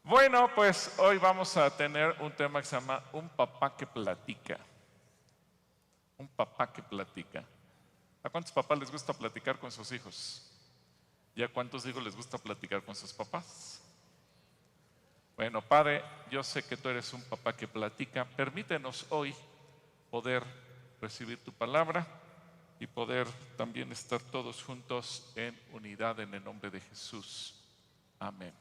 Bueno, pues hoy vamos a tener un tema que se llama Un papá que platica. Un papá que platica. ¿A cuántos papás les gusta platicar con sus hijos? ¿Y a cuántos hijos les gusta platicar con sus papás? Bueno, Padre, yo sé que tú eres un papá que platica. Permítenos hoy poder recibir tu palabra y poder también estar todos juntos en unidad en el nombre de Jesús. Amén.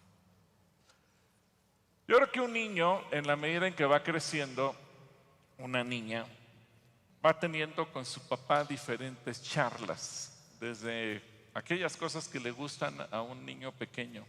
Yo creo que un niño, en la medida en que va creciendo, una niña, va teniendo con su papá diferentes charlas, desde aquellas cosas que le gustan a un niño pequeño.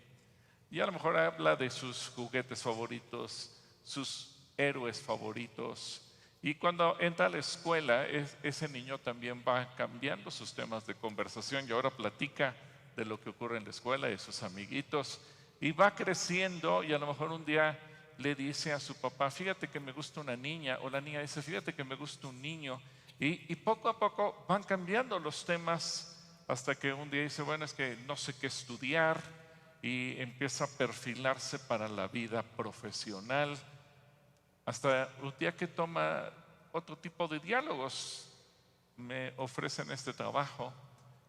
Y a lo mejor habla de sus juguetes favoritos, sus héroes favoritos. Y cuando entra a la escuela, ese niño también va cambiando sus temas de conversación y ahora platica de lo que ocurre en la escuela, de sus amiguitos. Y va creciendo y a lo mejor un día le dice a su papá, fíjate que me gusta una niña, o la niña dice, fíjate que me gusta un niño. Y poco a poco van cambiando los temas hasta que un día dice, bueno, es que no sé qué estudiar, y empieza a perfilarse para la vida profesional, hasta un día que toma otro tipo de diálogos. Me ofrecen este trabajo,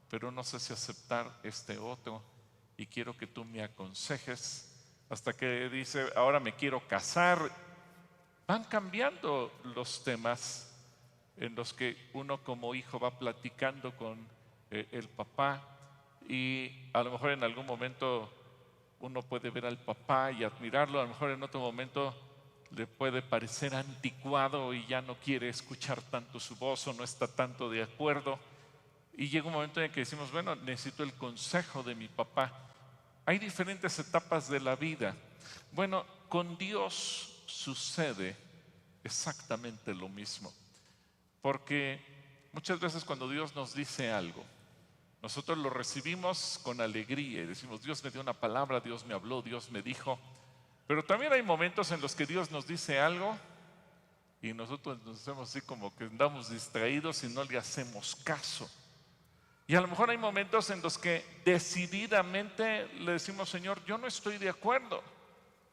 pero no sé si aceptar este otro y quiero que tú me aconsejes, hasta que dice, ahora me quiero casar. Van cambiando los temas en los que uno como hijo va platicando con el papá, y a lo mejor en algún momento uno puede ver al papá y admirarlo, a lo mejor en otro momento le puede parecer anticuado y ya no quiere escuchar tanto su voz o no está tanto de acuerdo. Y llega un momento en que decimos, bueno, necesito el consejo de mi papá. Hay diferentes etapas de la vida. Bueno, con Dios sucede exactamente lo mismo. Porque muchas veces cuando Dios nos dice algo, nosotros lo recibimos con alegría y decimos, Dios me dio una palabra, Dios me habló, Dios me dijo. Pero también hay momentos en los que Dios nos dice algo y nosotros nos hacemos así como que andamos distraídos y no le hacemos caso. Y a lo mejor hay momentos en los que decididamente le decimos, Señor, yo no estoy de acuerdo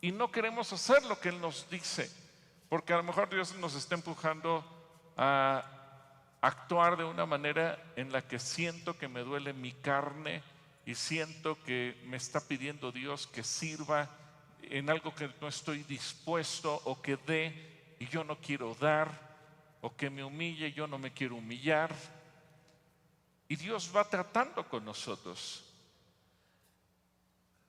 y no queremos hacer lo que Él nos dice, porque a lo mejor Dios nos está empujando a actuar de una manera en la que siento que me duele mi carne y siento que me está pidiendo Dios que sirva en algo que no estoy dispuesto, o que dé y yo no quiero dar, o que me humille y yo no me quiero humillar. Y Dios va tratando con nosotros.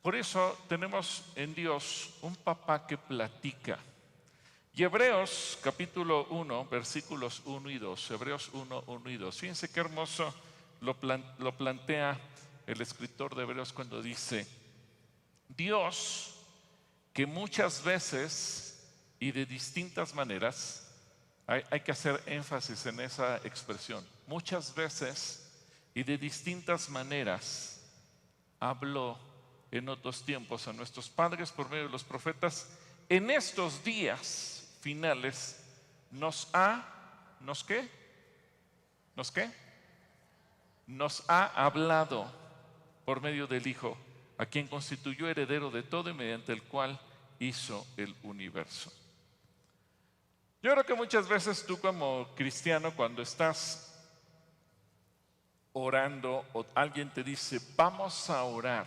Por eso tenemos en Dios un papá que platica. Y Hebreos capítulo 1, versículos 1 y 2. Hebreos 1, 1 y 2. Fíjense qué hermoso lo plantea el escritor de Hebreos cuando dice, Dios, que muchas veces y de distintas maneras, hay que hacer énfasis en esa expresión, muchas veces y de distintas maneras habló en otros tiempos a nuestros padres por medio de los profetas, en estos días finales ¿nos qué? Nos ha hablado por medio del Hijo, a quien constituyó heredero de todo y mediante el cual hizo el universo. Yo creo que muchas veces tú como cristiano, cuando estás orando o alguien te dice, vamos a orar,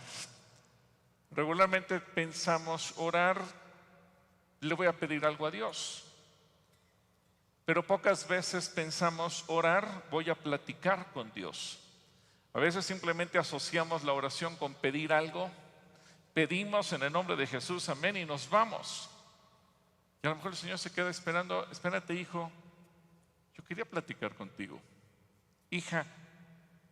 regularmente pensamos, orar, le voy a pedir algo a Dios. Pero pocas veces pensamos, orar, voy a platicar con Dios. A veces simplemente asociamos la oración con pedir algo, pedimos en el nombre de Jesús, amén, y nos vamos. Y a lo mejor el Señor se queda esperando, espérate hijo, yo quería platicar contigo. Hija,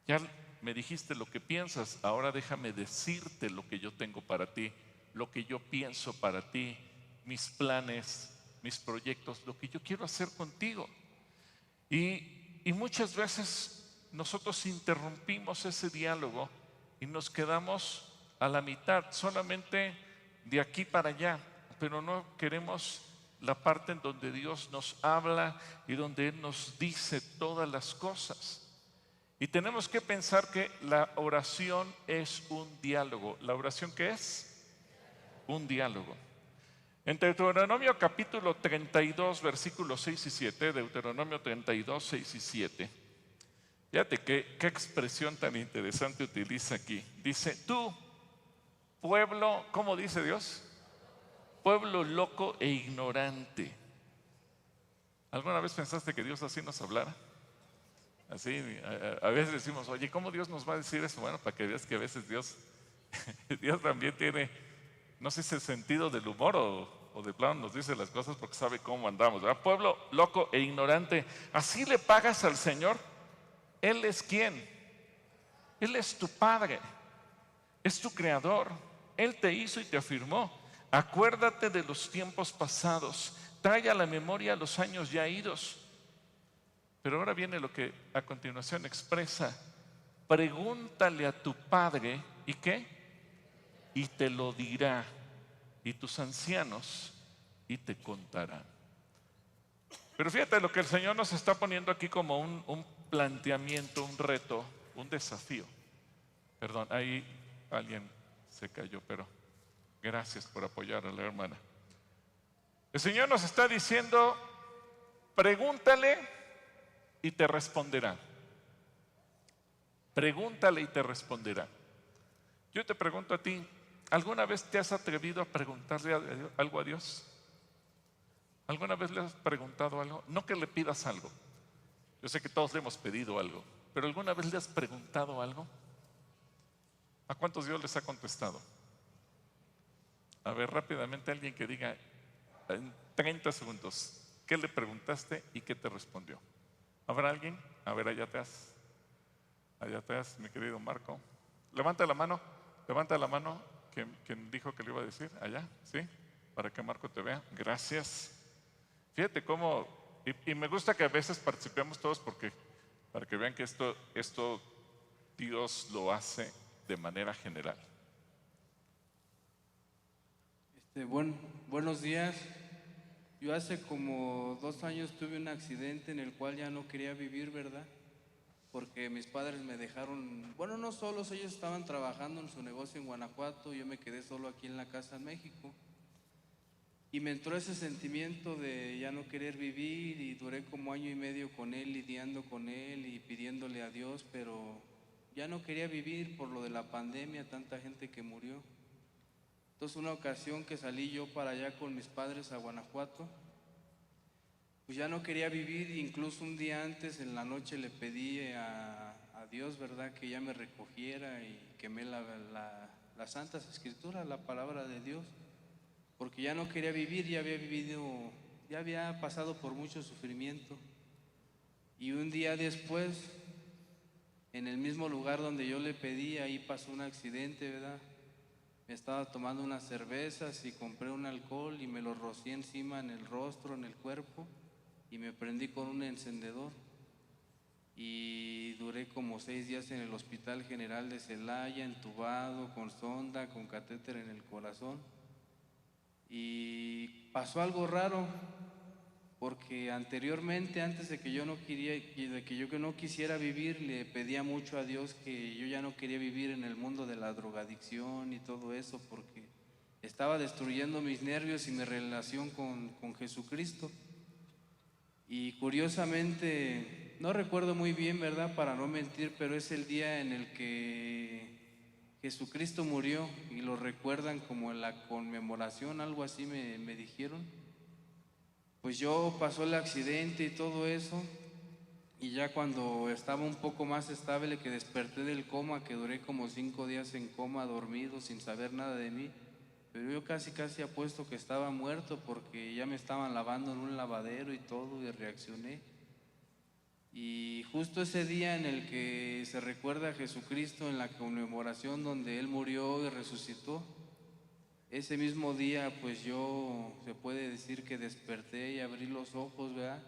ya me dijiste lo que piensas, ahora déjame decirte lo que yo tengo para ti, lo que yo pienso para ti, mis planes, mis proyectos, lo que yo quiero hacer contigo. Y muchas veces nosotros interrumpimos ese diálogo y nos quedamos a la mitad, solamente de aquí para allá, pero no queremos la parte en donde Dios nos habla y donde Él nos dice todas las cosas. Y tenemos que pensar que la oración es un diálogo. ¿La oración qué es? Un diálogo. En Deuteronomio capítulo 32, versículos 6 y 7, Deuteronomio 32, 6 y 7, fíjate qué expresión tan interesante utiliza aquí. Dice, tú, pueblo, ¿cómo dice Dios? Pueblo loco e ignorante. ¿Alguna vez pensaste que Dios así nos hablara? Así, a veces decimos, oye, ¿cómo Dios nos va a decir eso? Bueno, para que veas que a veces Dios, Dios también tiene, no sé si es sentido del humor o de plano nos dice las cosas porque sabe cómo andamos, ¿verdad? Pueblo loco e ignorante, ¿así le pagas al Señor? Él es ¿quién? Él es tu Padre, es tu Creador. Él te hizo y te afirmó. Acuérdate de los tiempos pasados, trae a la memoria los años ya idos. Pero ahora viene lo que a continuación expresa. Pregúntale a tu padre, ¿y qué? Y te lo dirá. Y tus ancianos, y te contarán. Pero fíjate lo que el Señor nos está poniendo aquí como un planteamiento, un reto, un desafío. Perdón, ahí alguien se cayó, pero gracias por apoyar a la hermana. El Señor nos está diciendo, pregúntale y te responderá. Pregúntale y te responderá. Yo te pregunto a ti, ¿alguna vez te has atrevido a preguntarle algo a Dios? ¿Alguna vez le has preguntado algo? No que le pidas algo. Yo sé que todos le hemos pedido algo, pero ¿alguna vez le has preguntado algo? ¿A cuántos Dios les ha contestado? A ver, rápidamente alguien que diga en 30 segundos, ¿qué le preguntaste y qué te respondió? ¿Habrá alguien? A ver, allá atrás, mi querido Marco. Levanta la mano, quien dijo que le iba a decir, allá, ¿sí? Para que Marco te vea. Gracias. Fíjate cómo, y me gusta que a veces participemos todos porque, para que vean que esto Dios lo hace de manera general. Buenos días. Yo hace como 2 años tuve un accidente en el cual ya no quería vivir, ¿verdad? Porque mis padres me dejaron, bueno, no solos, ellos estaban trabajando en su negocio en Guanajuato, yo me quedé solo aquí en la casa en México. Y me entró ese sentimiento de ya no querer vivir y duré como 1 año y medio con él, lidiando con él y pidiéndole a Dios, pero ya no quería vivir por lo de la pandemia, tanta gente que murió. Entonces una ocasión que salí yo para allá con mis padres a Guanajuato, pues ya no quería vivir, incluso un día antes en la noche le pedí a Dios, ¿verdad?, que ya me recogiera y quemé las Santas Escrituras, la palabra de Dios, porque ya no quería vivir, ya había pasado por mucho sufrimiento. Y un día después, en el mismo lugar donde yo le pedí, ahí pasó un accidente, ¿verdad? Me estaba tomando unas cervezas y compré un alcohol y me lo rocié encima en el rostro, en el cuerpo, y me prendí con un encendedor. Y duré como 6 días en el Hospital General de Celaya, entubado, con sonda, con catéter en el corazón. Y pasó algo raro, porque anteriormente, antes de que yo no quisiera vivir, le pedía mucho a Dios que yo ya no quería vivir en el mundo de la drogadicción y todo eso, porque estaba destruyendo mis nervios y mi relación con Jesucristo. Y curiosamente, no recuerdo muy bien, ¿verdad?, para no mentir, pero es el día en el que Jesucristo murió y lo recuerdan como en la conmemoración, algo así me dijeron. Pues yo pasó el accidente y todo eso, y ya cuando estaba un poco más estable, que desperté del coma, que duré como 5 días en coma, dormido, sin saber nada de mí, pero yo casi apuesto que estaba muerto porque ya me estaban lavando en un lavadero y todo, y reaccioné. Y justo ese día en el que se recuerda a Jesucristo en la conmemoración donde Él murió y resucitó, ese mismo día pues yo se puede decir que desperté y abrí los ojos, ¿verdad?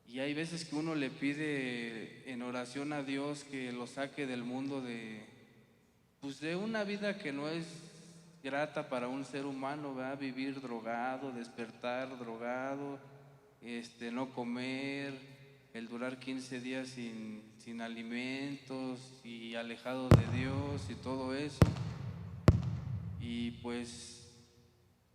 Y hay veces que uno le pide en oración a Dios que lo saque del mundo pues de una vida que no es grata para un ser humano, ¿verdad? Vivir drogado, despertar drogado, no comer, el durar 15 días sin alimentos y alejado de Dios y todo eso. Y pues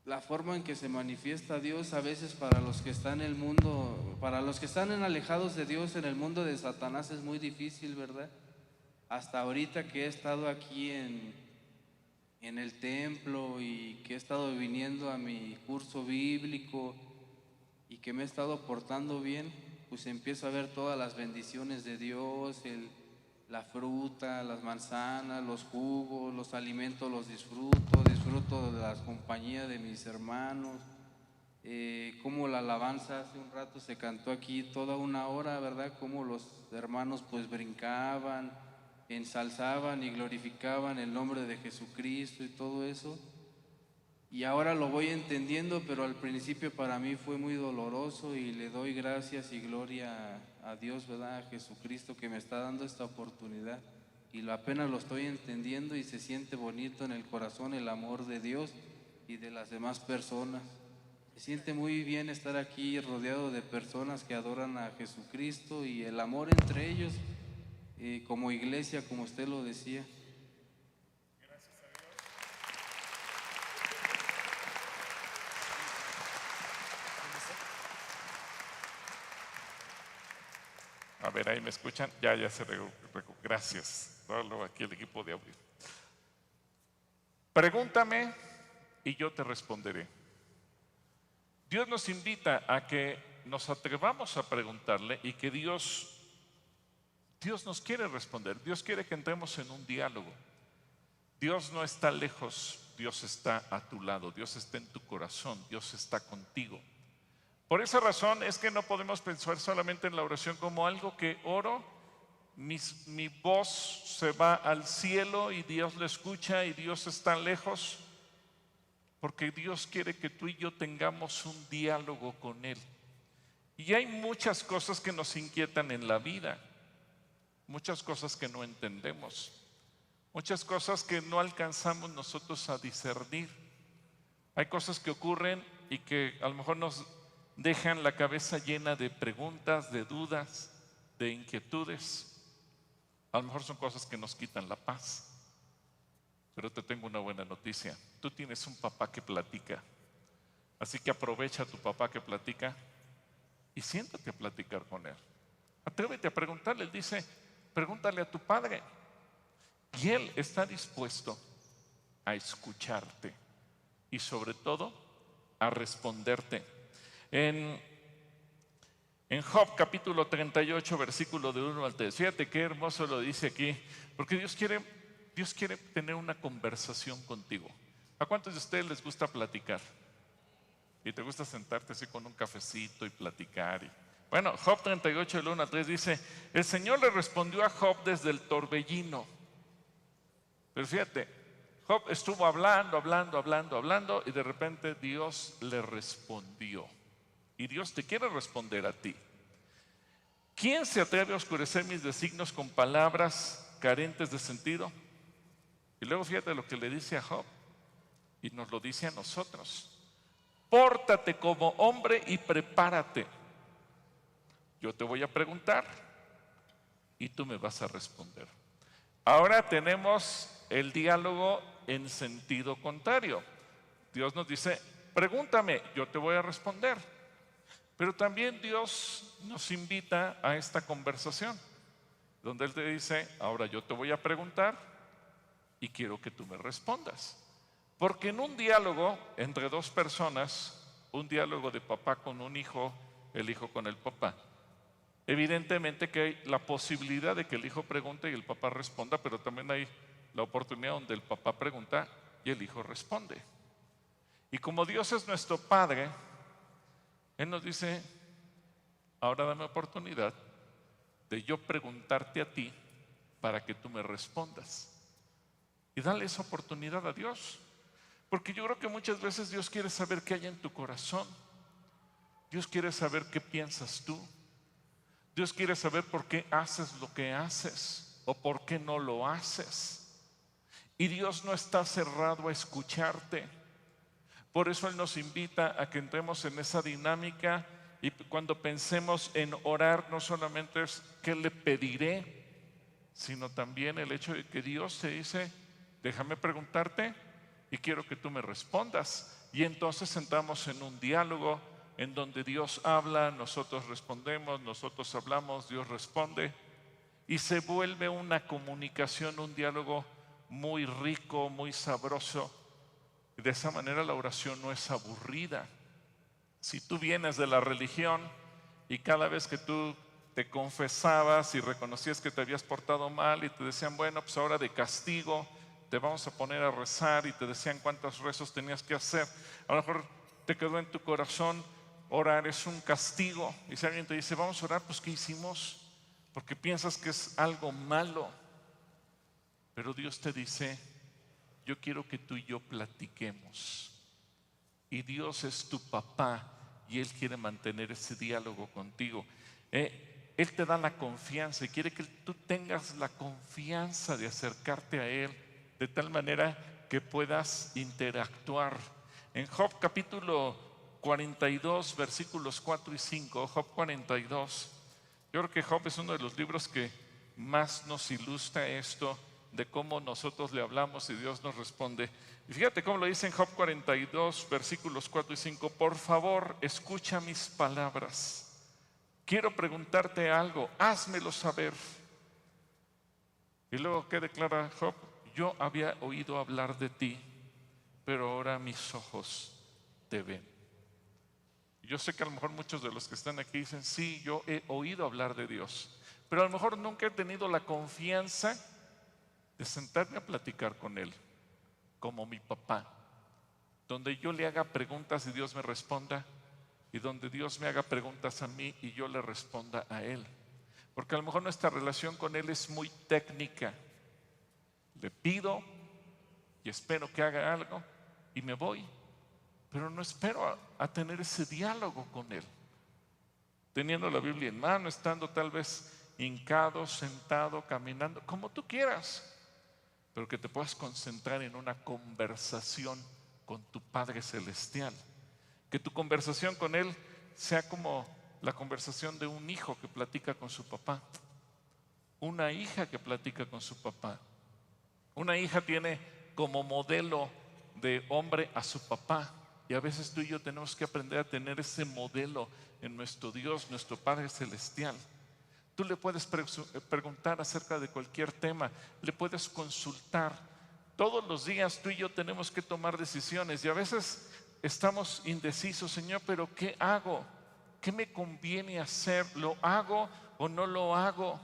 la forma en que se manifiesta Dios a veces para los que están en el mundo, para los que están alejados de Dios en el mundo de Satanás es muy difícil, ¿verdad? Hasta ahorita que he estado aquí en el templo y que he estado viniendo a mi curso bíblico y que me he estado portando bien, pues empiezo a ver todas las bendiciones de Dios, la fruta, las manzanas, los jugos, los alimentos los disfruto de la compañía de mis hermanos, como la alabanza hace un rato se cantó aquí toda una hora, ¿verdad? Como los hermanos pues brincaban, ensalzaban y glorificaban el nombre de Jesucristo y todo eso. Y ahora lo voy entendiendo, pero al principio para mí fue muy doloroso y le doy gracias y gloria a Dios, ¿verdad? A Jesucristo que me está dando esta oportunidad. Y apenas lo estoy entendiendo y se siente bonito en el corazón el amor de Dios y de las demás personas. Se siente muy bien estar aquí rodeado de personas que adoran a Jesucristo y el amor entre ellos, como iglesia, como usted lo decía. A ver, ahí me escuchan. Ya se gracias. Todo aquí el equipo de audio. Pregúntame y yo te responderé. Dios nos invita a que nos atrevamos a preguntarle y que Dios nos quiere responder. Dios quiere que entremos en un diálogo. Dios no está lejos, Dios está a tu lado, Dios está en tu corazón, Dios está contigo. Por esa razón es que no podemos pensar solamente en la oración como algo que oro, mi voz se va al cielo y Dios la escucha y Dios está lejos, porque Dios quiere que tú y yo tengamos un diálogo con Él. Y hay muchas cosas que nos inquietan en la vida, muchas cosas que no entendemos, muchas cosas que no alcanzamos nosotros a discernir. Hay cosas que ocurren y que a lo mejor nos dejan la cabeza llena de preguntas, de dudas, de inquietudes. A lo mejor son cosas que nos quitan la paz. Pero te tengo una buena noticia. Tú tienes un papá que platica. Así que aprovecha a tu papá que platica y siéntate a platicar con él. Atrévete a preguntarle. Él dice, pregúntale a tu padre. Y él está dispuesto a escucharte y sobre todo a responderte. En Job capítulo 38, versículo de 1 al 3. Fíjate qué hermoso lo dice aquí, porque Dios quiere tener una conversación contigo. ¿A cuántos de ustedes les gusta platicar? ¿Y te gusta sentarte así con un cafecito y platicar? Bueno, Job 38, del 1 al 3 dice, el Señor le respondió a Job desde el torbellino. Pero fíjate, Job estuvo hablando y de repente Dios le respondió. Y Dios te quiere responder a ti. ¿Quién se atreve a oscurecer mis designios con palabras carentes de sentido? Y luego fíjate lo que le dice a Job. Y nos lo dice a nosotros. Pórtate como hombre y prepárate. Yo te voy a preguntar y tú me vas a responder. Ahora tenemos el diálogo en sentido contrario. Dios nos dice, pregúntame, yo te voy a responder. Pero también Dios nos invita a esta conversación, donde Él te dice, ahora yo te voy a preguntar y quiero que tú me respondas. Porque en un diálogo entre dos personas, un diálogo de papá con un hijo, el hijo con el papá, evidentemente que hay la posibilidad de que el hijo pregunte y el papá responda, pero también hay la oportunidad donde el papá pregunta y el hijo responde. Y como Dios es nuestro Padre, Él nos dice, ahora dame oportunidad de yo preguntarte a ti para que tú me respondas. Y dale esa oportunidad a Dios. Porque yo creo que muchas veces Dios quiere saber qué hay en tu corazón. Dios quiere saber qué piensas tú. Dios quiere saber por qué haces lo que haces o por qué no lo haces. Y Dios no está cerrado a escucharte. Por eso Él nos invita a que entremos en esa dinámica y cuando pensemos en orar, no solamente es qué le pediré, sino también el hecho de que Dios te dice, déjame preguntarte y quiero que tú me respondas. Y entonces entramos en un diálogo en donde Dios habla, nosotros respondemos, nosotros hablamos, Dios responde. Y se vuelve una comunicación, un diálogo muy rico, muy sabroso. Y de esa manera la oración no es aburrida. Si tú vienes de la religión y cada vez que tú te confesabas y reconocías que te habías portado mal y te decían, bueno, pues ahora de castigo te vamos a poner a rezar, y te decían cuántos rezos tenías que hacer, a lo mejor te quedó en tu corazón, orar es un castigo. Y si alguien te dice, vamos a orar, pues ¿qué hicimos? Porque piensas que es algo malo. Pero Dios te dice, yo quiero que tú y yo platiquemos. Y Dios es tu papá y Él quiere mantener ese diálogo contigo. Él te da la confianza y quiere que tú tengas la confianza de acercarte a Él de tal manera que puedas interactuar. En Job capítulo 42, versículos 4 y 5, Job 42, yo creo que Job es uno de los libros que más nos ilustra esto de cómo nosotros le hablamos y Dios nos responde. Y fíjate cómo lo dice en Job 42, versículos 4 y 5. Por favor, escucha mis palabras. Quiero preguntarte algo, házmelo saber. Y luego, ¿qué declara Job? Yo había oído hablar de ti, pero ahora mis ojos te ven. Yo sé que a lo mejor muchos de los que están aquí dicen, sí, yo he oído hablar de Dios, pero a lo mejor nunca he tenido la confianza de sentarme a platicar con Él, como mi papá, donde yo le haga preguntas y Dios me responda, y donde Dios me haga preguntas a mí y yo le responda a Él. Porque a lo mejor nuestra relación con Él es muy técnica. Le pido y espero que haga algo y me voy, pero no espero a tener ese diálogo con Él. Teniendo la Biblia en mano, estando tal vez hincado, sentado, caminando, como tú quieras, pero que te puedas concentrar en una conversación con tu Padre Celestial. Que tu conversación con Él sea como la conversación de un hijo que platica con su papá, una hija que platica con su papá. Una hija tiene como modelo de hombre a su papá, y a veces tú y yo tenemos que aprender a tener ese modelo en nuestro Dios, nuestro Padre Celestial. Tú le puedes preguntar acerca de cualquier tema, le puedes consultar. Todos los días tú y yo tenemos que tomar decisiones y a veces estamos indecisos, Señor, pero ¿qué hago? ¿Qué me conviene hacer? ¿Lo hago o no lo hago?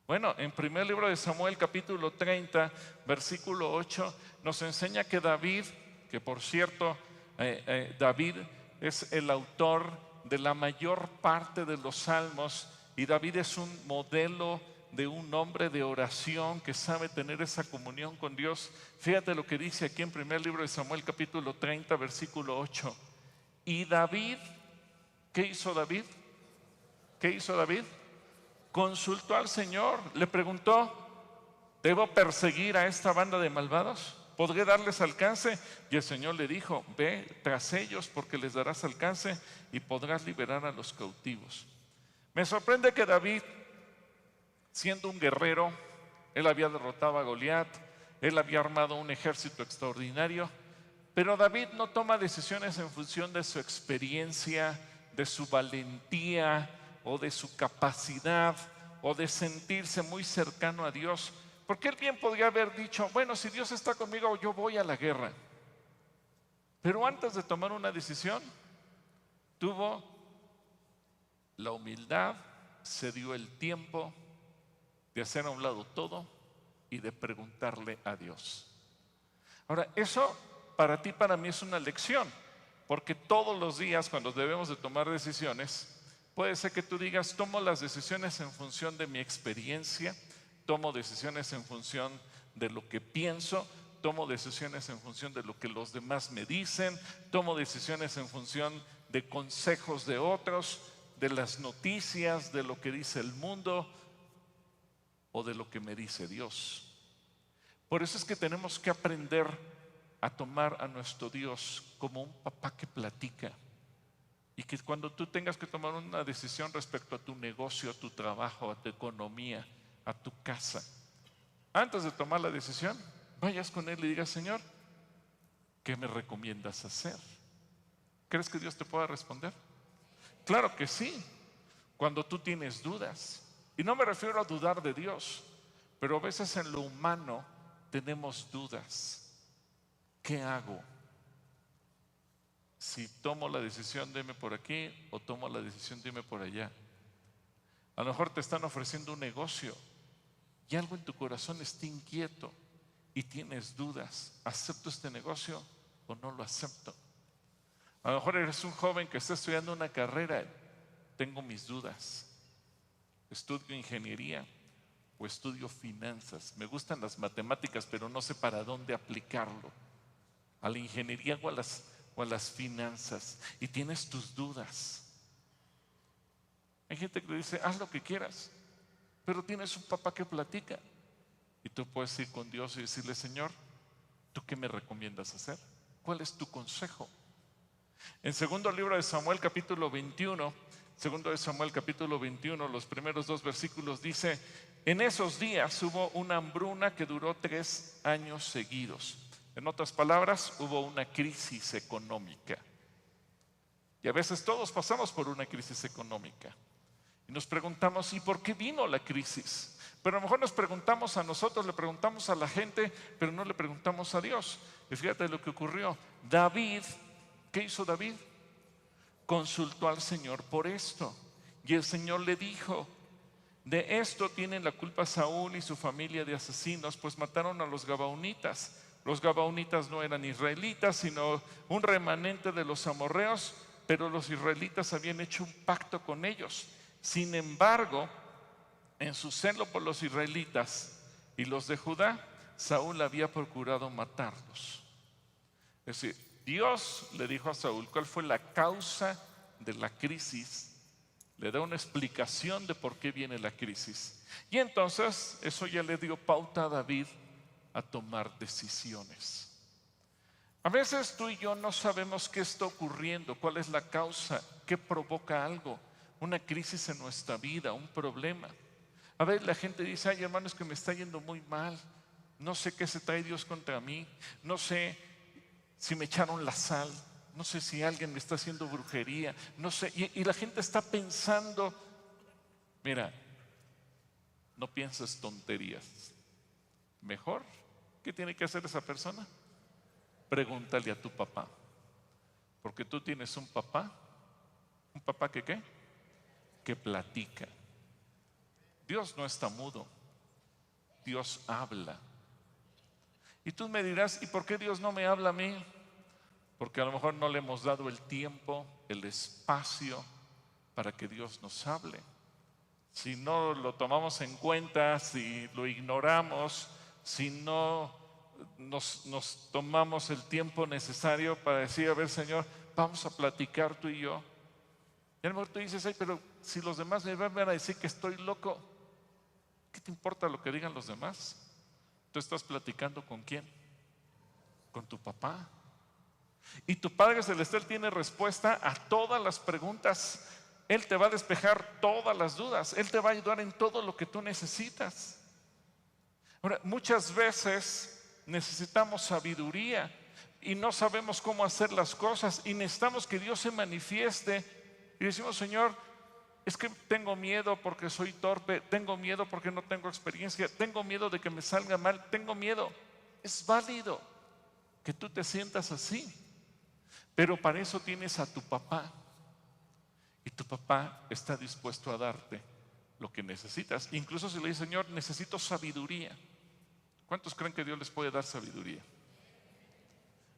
Bueno, en primer libro de Samuel, capítulo 30, versículo 8, nos enseña que David, que por cierto, David es el autor de la mayor parte de los salmos, y David es un modelo de un hombre de oración que sabe tener esa comunión con Dios. Fíjate lo que dice aquí en primer libro de Samuel, capítulo 30, versículo 8. Y David, ¿qué hizo David? ¿Qué hizo David? Consultó al Señor, le preguntó, ¿debo perseguir a esta banda de malvados? ¿Podré darles alcance? Y el Señor le dijo, ve tras ellos porque les darás alcance y podrás liberar a los cautivos. Me sorprende que David, siendo un guerrero, él había derrotado a Goliat, él había armado un ejército extraordinario, pero David no toma decisiones en función de su experiencia, de su valentía o de su capacidad o de sentirse muy cercano a Dios, porque él bien podría haber dicho, bueno, si Dios está conmigo, yo voy a la guerra. Pero antes de tomar una decisión, tuvo la humildad, se dio el tiempo de hacer a un lado todo y de preguntarle a Dios. Ahora, eso para ti, para mí es una lección, porque todos los días cuando debemos de tomar decisiones, puede ser que tú digas, tomo las decisiones en función de mi experiencia, tomo decisiones en función de lo que pienso, tomo decisiones en función de lo que los demás me dicen, tomo decisiones en función de consejos de otros, de las noticias, de lo que dice el mundo o de lo que me dice Dios. Por eso es que tenemos que aprender a tomar a nuestro Dios como un papá que platica, y que cuando tú tengas que tomar una decisión respecto a tu negocio, a tu trabajo, a tu economía, a tu casa, antes de tomar la decisión, vayas con Él y digas, Señor, ¿qué me recomiendas hacer? ¿Crees que Dios te pueda responder? Claro que sí, cuando tú tienes dudas. Y no me refiero a dudar de Dios, pero a veces en lo humano tenemos dudas. ¿Qué hago? Si tomo la decisión de irme por aquí o tomo la decisión de irme por allá. A lo mejor te están ofreciendo un negocio y algo en tu corazón está inquieto y tienes dudas. ¿Acepto este negocio o no lo acepto? A lo mejor eres un joven que está estudiando una carrera. Tengo mis dudas. ¿Estudio ingeniería o estudio finanzas? Me gustan las matemáticas, pero no sé para dónde aplicarlo. A la ingeniería o a las finanzas. Y tienes tus dudas. Hay gente que le dice, haz lo que quieras, pero tienes un papá que platica. Y tú puedes ir con Dios y decirle, Señor, ¿tú qué me recomiendas hacer? ¿Cuál es tu consejo? En segundo libro de Samuel capítulo 21, los primeros 2 versículos dice, en esos días hubo una hambruna que duró 3 años seguidos. En otras palabras, hubo una crisis económica. Y a veces todos pasamos por una crisis económica. Y nos preguntamos, ¿y por qué vino la crisis? Pero a lo mejor nos preguntamos a nosotros, le preguntamos a la gente, pero no le preguntamos a Dios. Y fíjate lo que ocurrió. David, ¿qué hizo David? Consultó al Señor por esto. Y el Señor le dijo, de esto tienen la culpa Saúl y su familia de asesinos, pues mataron a los gabaonitas. Los gabaonitas no eran israelitas, sino un remanente de los amorreos, pero los israelitas habían hecho un pacto con ellos. Sin embargo, en su celo por los israelitas y los de Judá, Saúl había procurado matarlos. Es decir, Dios le dijo a Saúl cuál fue la causa de la crisis, le da una explicación de por qué viene la crisis. Y entonces eso ya le dio pauta a David a tomar decisiones. A veces tú y yo no sabemos qué está ocurriendo, cuál es la causa, qué provoca algo, una crisis en nuestra vida, un problema. A veces la gente dice, ay hermano, es que me está yendo muy mal, no sé qué se trae Dios contra mí, no sé si me echaron la sal, no sé si alguien me está haciendo brujería, no sé, y la gente está pensando, mira, no pienses tonterías, mejor, ¿qué tiene que hacer esa persona? Pregúntale a tu papá, porque tú tienes un papá que ¿qué? Que platica. Dios no está mudo, Dios habla. Y tú me dirás, ¿y por qué Dios no me habla a mí? Porque a lo mejor no le hemos dado el tiempo, el espacio para que Dios nos hable. Si no lo tomamos en cuenta, si lo ignoramos, si no nos tomamos el tiempo necesario para decir, a ver Señor, vamos a platicar tú y yo. Y a lo mejor tú dices, ay, pero si los demás me van a decir que estoy loco, ¿qué te importa lo que digan los demás? ¿Tú estás platicando con quién? Con tu papá. Y tu Padre Celestial tiene respuesta a todas las preguntas. Él te va a despejar todas las dudas. Él te va a ayudar en todo lo que tú necesitas. Ahora, muchas veces necesitamos sabiduría y no sabemos cómo hacer las cosas y necesitamos que Dios se manifieste y decimos, Señor, es que tengo miedo porque soy torpe, tengo miedo porque no tengo experiencia, tengo miedo de que me salga mal, tengo miedo. Es válido que tú te sientas así, pero para eso tienes a tu papá y tu papá está dispuesto a darte lo que necesitas. Incluso si le dices, Señor, necesito sabiduría. ¿Cuántos creen que Dios les puede dar sabiduría?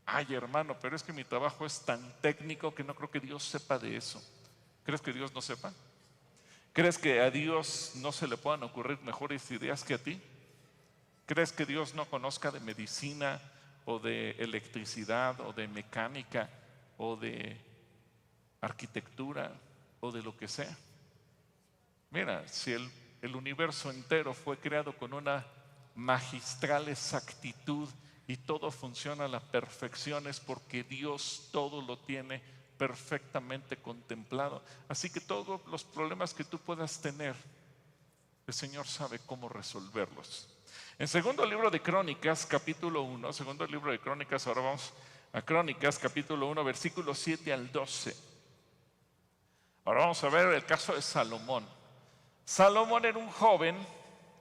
Ay, hermano, pero es que mi trabajo es tan técnico que no creo que Dios sepa de eso. ¿Crees que Dios no sepa? ¿Crees que a Dios no se le puedan ocurrir mejores ideas que a ti? ¿Crees que Dios no conozca de medicina o de electricidad o de mecánica o de arquitectura o de lo que sea? Mira, si el universo entero fue creado con una magistral exactitud y todo funciona a la perfección, es porque Dios todo lo tiene perfectamente contemplado. Así que todos los problemas que tú puedas tener, el Señor sabe cómo resolverlos. En segundo libro de Crónicas, capítulo 1, segundo libro de Crónicas, ahora vamos a Crónicas, capítulo 1, versículos 7 al 12. Ahora vamos a ver el caso de Salomón. Salomón era un joven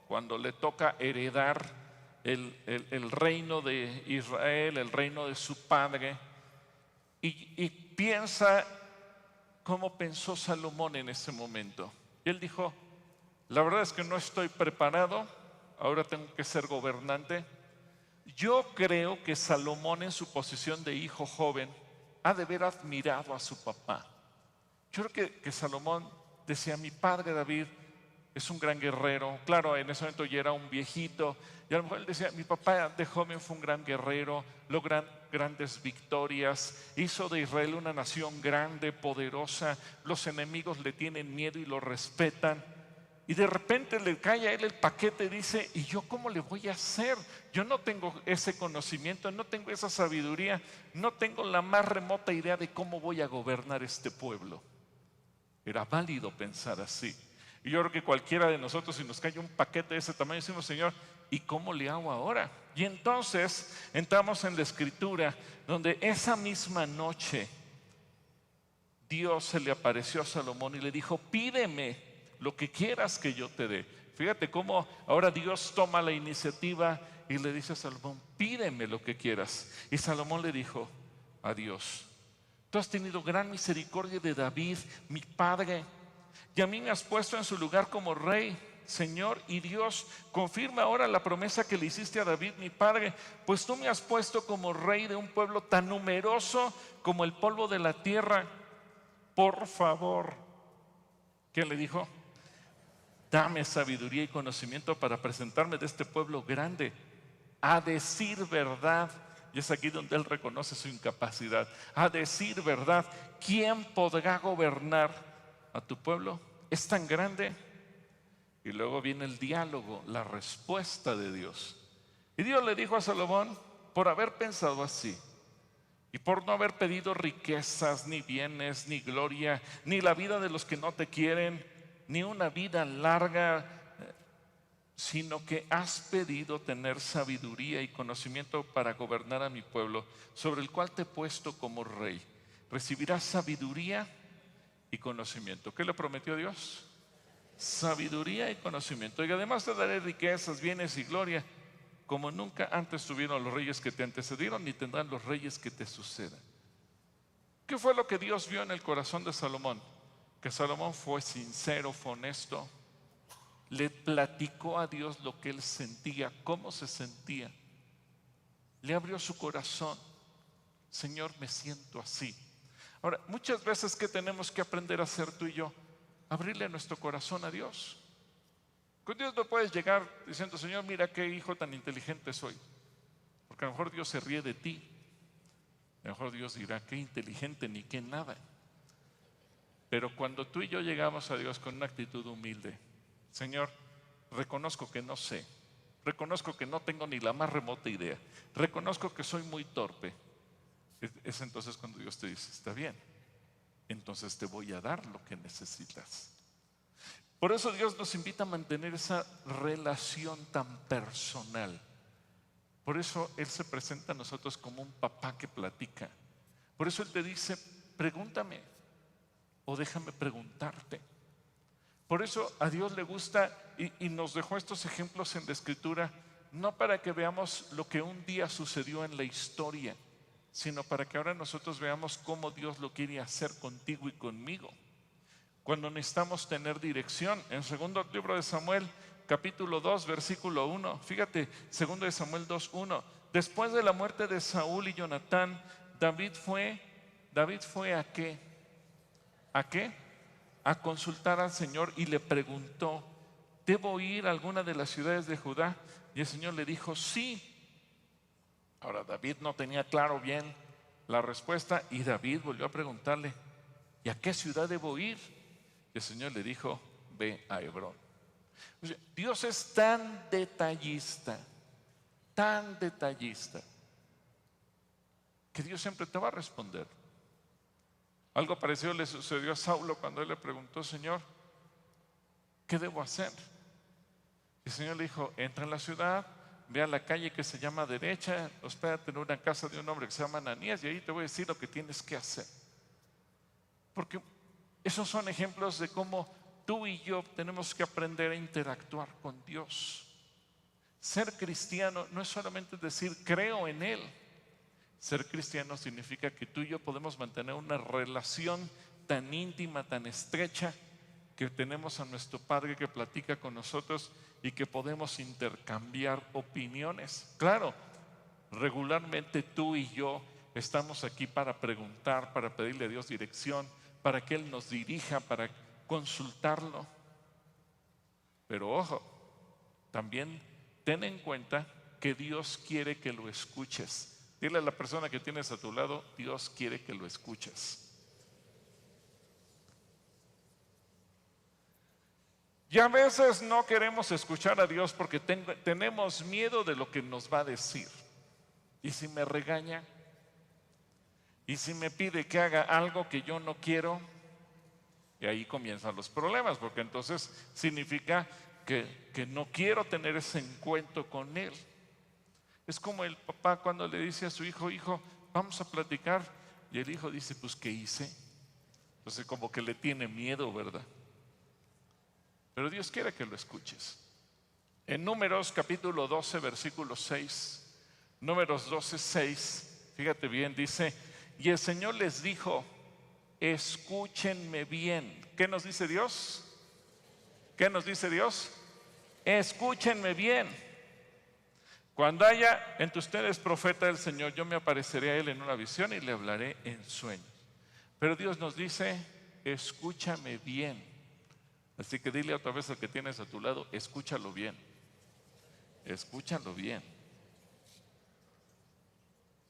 cuando le toca heredar el reino de Israel, el reino de su padre, y piensa cómo pensó Salomón en ese momento. Y él dijo, la verdad es que no estoy preparado, ahora tengo que ser gobernante. Yo creo que Salomón, en su posición de hijo joven, ha de haber admirado a su papá. Yo creo que Salomón decía, mi padre David es un gran guerrero. Claro, en ese momento ya era un viejito, y a lo mejor él decía, mi papá de joven fue un gran guerrero, logró grandes victorias, hizo de Israel una nación grande, poderosa, los enemigos le tienen miedo y lo respetan. Y de repente le cae a él el paquete y dice, ¿y yo cómo le voy a hacer? Yo no tengo ese conocimiento, no tengo esa sabiduría, no tengo la más remota idea de cómo voy a gobernar este pueblo. Era válido pensar así. Y yo creo que cualquiera de nosotros, si nos cae un paquete de ese tamaño, decimos, Señor, ¿y cómo le hago ahora? Y entonces entramos en la escritura, donde esa misma noche Dios se le apareció a Salomón y le dijo, pídeme lo que quieras que yo te dé. Fíjate cómo ahora Dios toma la iniciativa y le dice a Salomón, pídeme lo que quieras. Y Salomón le dijo a Dios, tú has tenido gran misericordia de David, mi padre, y a mí me has puesto en su lugar como rey, Señor y Dios. Confirma ahora la promesa que le hiciste a David, mi padre, pues tú me has puesto como rey de un pueblo tan numeroso como el polvo de la tierra. Por favor, ¿qué le dijo? Dame sabiduría y conocimiento para presentarme de este pueblo grande, a decir verdad. Y es aquí donde él reconoce su incapacidad. A decir verdad, ¿quién podrá gobernar a tu pueblo? Es tan grande. Y luego viene el diálogo, la respuesta de Dios. Y Dios le dijo a Salomón, por haber pensado así y por no haber pedido riquezas, ni bienes, ni gloria, ni la vida de los que no te quieren, ni una vida larga, sino que has pedido tener sabiduría y conocimiento para gobernar a mi pueblo, sobre el cual te he puesto como rey. Recibirás sabiduría y conocimiento. ¿Qué le prometió Dios? Sabiduría y conocimiento. Y además te daré riquezas, bienes y gloria, como nunca antes tuvieron los reyes que te antecedieron, ni tendrán los reyes que te sucedan. ¿Qué fue lo que Dios vio en el corazón de Salomón? Que Salomón fue sincero, fue honesto, le platicó a Dios lo que él sentía, cómo se sentía, le abrió su corazón. Señor, me siento así. Ahora, muchas veces, ¿qué tenemos que aprender a hacer tú y yo? Abrirle nuestro corazón a Dios. Con Dios no puedes llegar diciendo, Señor, mira qué hijo tan inteligente soy, porque a lo mejor Dios se ríe de ti. A lo mejor Dios dirá, qué inteligente ni qué nada. Pero cuando tú y yo llegamos a Dios con una actitud humilde, Señor, reconozco que no sé, reconozco que no tengo ni la más remota idea, reconozco que soy muy torpe. Es entonces cuando Dios te dice, está bien, entonces te voy a dar lo que necesitas. Por eso Dios nos invita a mantener esa relación tan personal. Por eso Él se presenta a nosotros como un papá que platica. Por eso Él te dice, pregúntame o déjame preguntarte. Por eso a Dios le gusta y nos dejó estos ejemplos en la Escritura, no para que veamos lo que un día sucedió en la historia, sino para que ahora nosotros veamos cómo Dios lo quiere hacer contigo y conmigo. Cuando necesitamos tener dirección, en segundo libro de Samuel, capítulo 2, versículo 1, fíjate, segundo de Samuel 2, 1, después de la muerte de Saúl y Jonatán, David fue ¿a qué? ¿A qué? A consultar al Señor y le preguntó, ¿debo ir a alguna de las ciudades de Judá? Y el Señor le dijo, sí. Ahora David no tenía claro bien la respuesta y David volvió a preguntarle, ¿y a qué ciudad debo ir? Y el Señor le dijo, ve a Hebrón. O sea, Dios es tan detallista, que Dios siempre te va a responder. Algo parecido le sucedió a Saulo cuando él le preguntó, Señor, ¿qué debo hacer? Y el Señor le dijo, entra en la ciudad, ve a la calle que se llama derecha, hospédate en una casa de un hombre que se llama Ananías y ahí te voy a decir lo que tienes que hacer. Porque esos son ejemplos de cómo tú y yo tenemos que aprender a interactuar con Dios. Ser cristiano no es solamente decir creo en Él. Ser cristiano significa que tú y yo podemos mantener una relación tan íntima, tan estrecha, que tenemos a nuestro Padre que platica con nosotros y que podemos intercambiar opiniones. Claro, regularmente tú y yo estamos aquí para preguntar, para pedirle a Dios dirección, para que Él nos dirija, para consultarlo. Pero ojo, también ten en cuenta que Dios quiere que lo escuches. Dile a la persona que tienes a tu lado, Dios quiere que lo escuches. Y a veces no queremos escuchar a Dios porque tenemos miedo de lo que nos va a decir. ¿Y si me regaña? ¿Y si me pide que haga algo que yo no quiero? Y ahí comienzan los problemas, porque entonces significa que no quiero tener ese encuentro con Él. Es como el papá cuando le dice a su hijo, hijo, vamos a platicar. Y el hijo dice, pues, ¿qué hice? Entonces como que le tiene miedo, ¿verdad? Pero Dios quiere que lo escuches. En Números capítulo 12, versículo 6, Números 12, 6, fíjate bien, dice, y el Señor les dijo, escúchenme bien. ¿Qué nos dice Dios? ¿Qué nos dice Dios? Escúchenme bien. Cuando haya entre ustedes profeta del Señor, yo me apareceré a él en una visión y le hablaré en sueños. Pero Dios nos dice, escúchame bien. Así que dile otra vez al que tienes a tu lado, escúchalo bien. Escúchalo bien.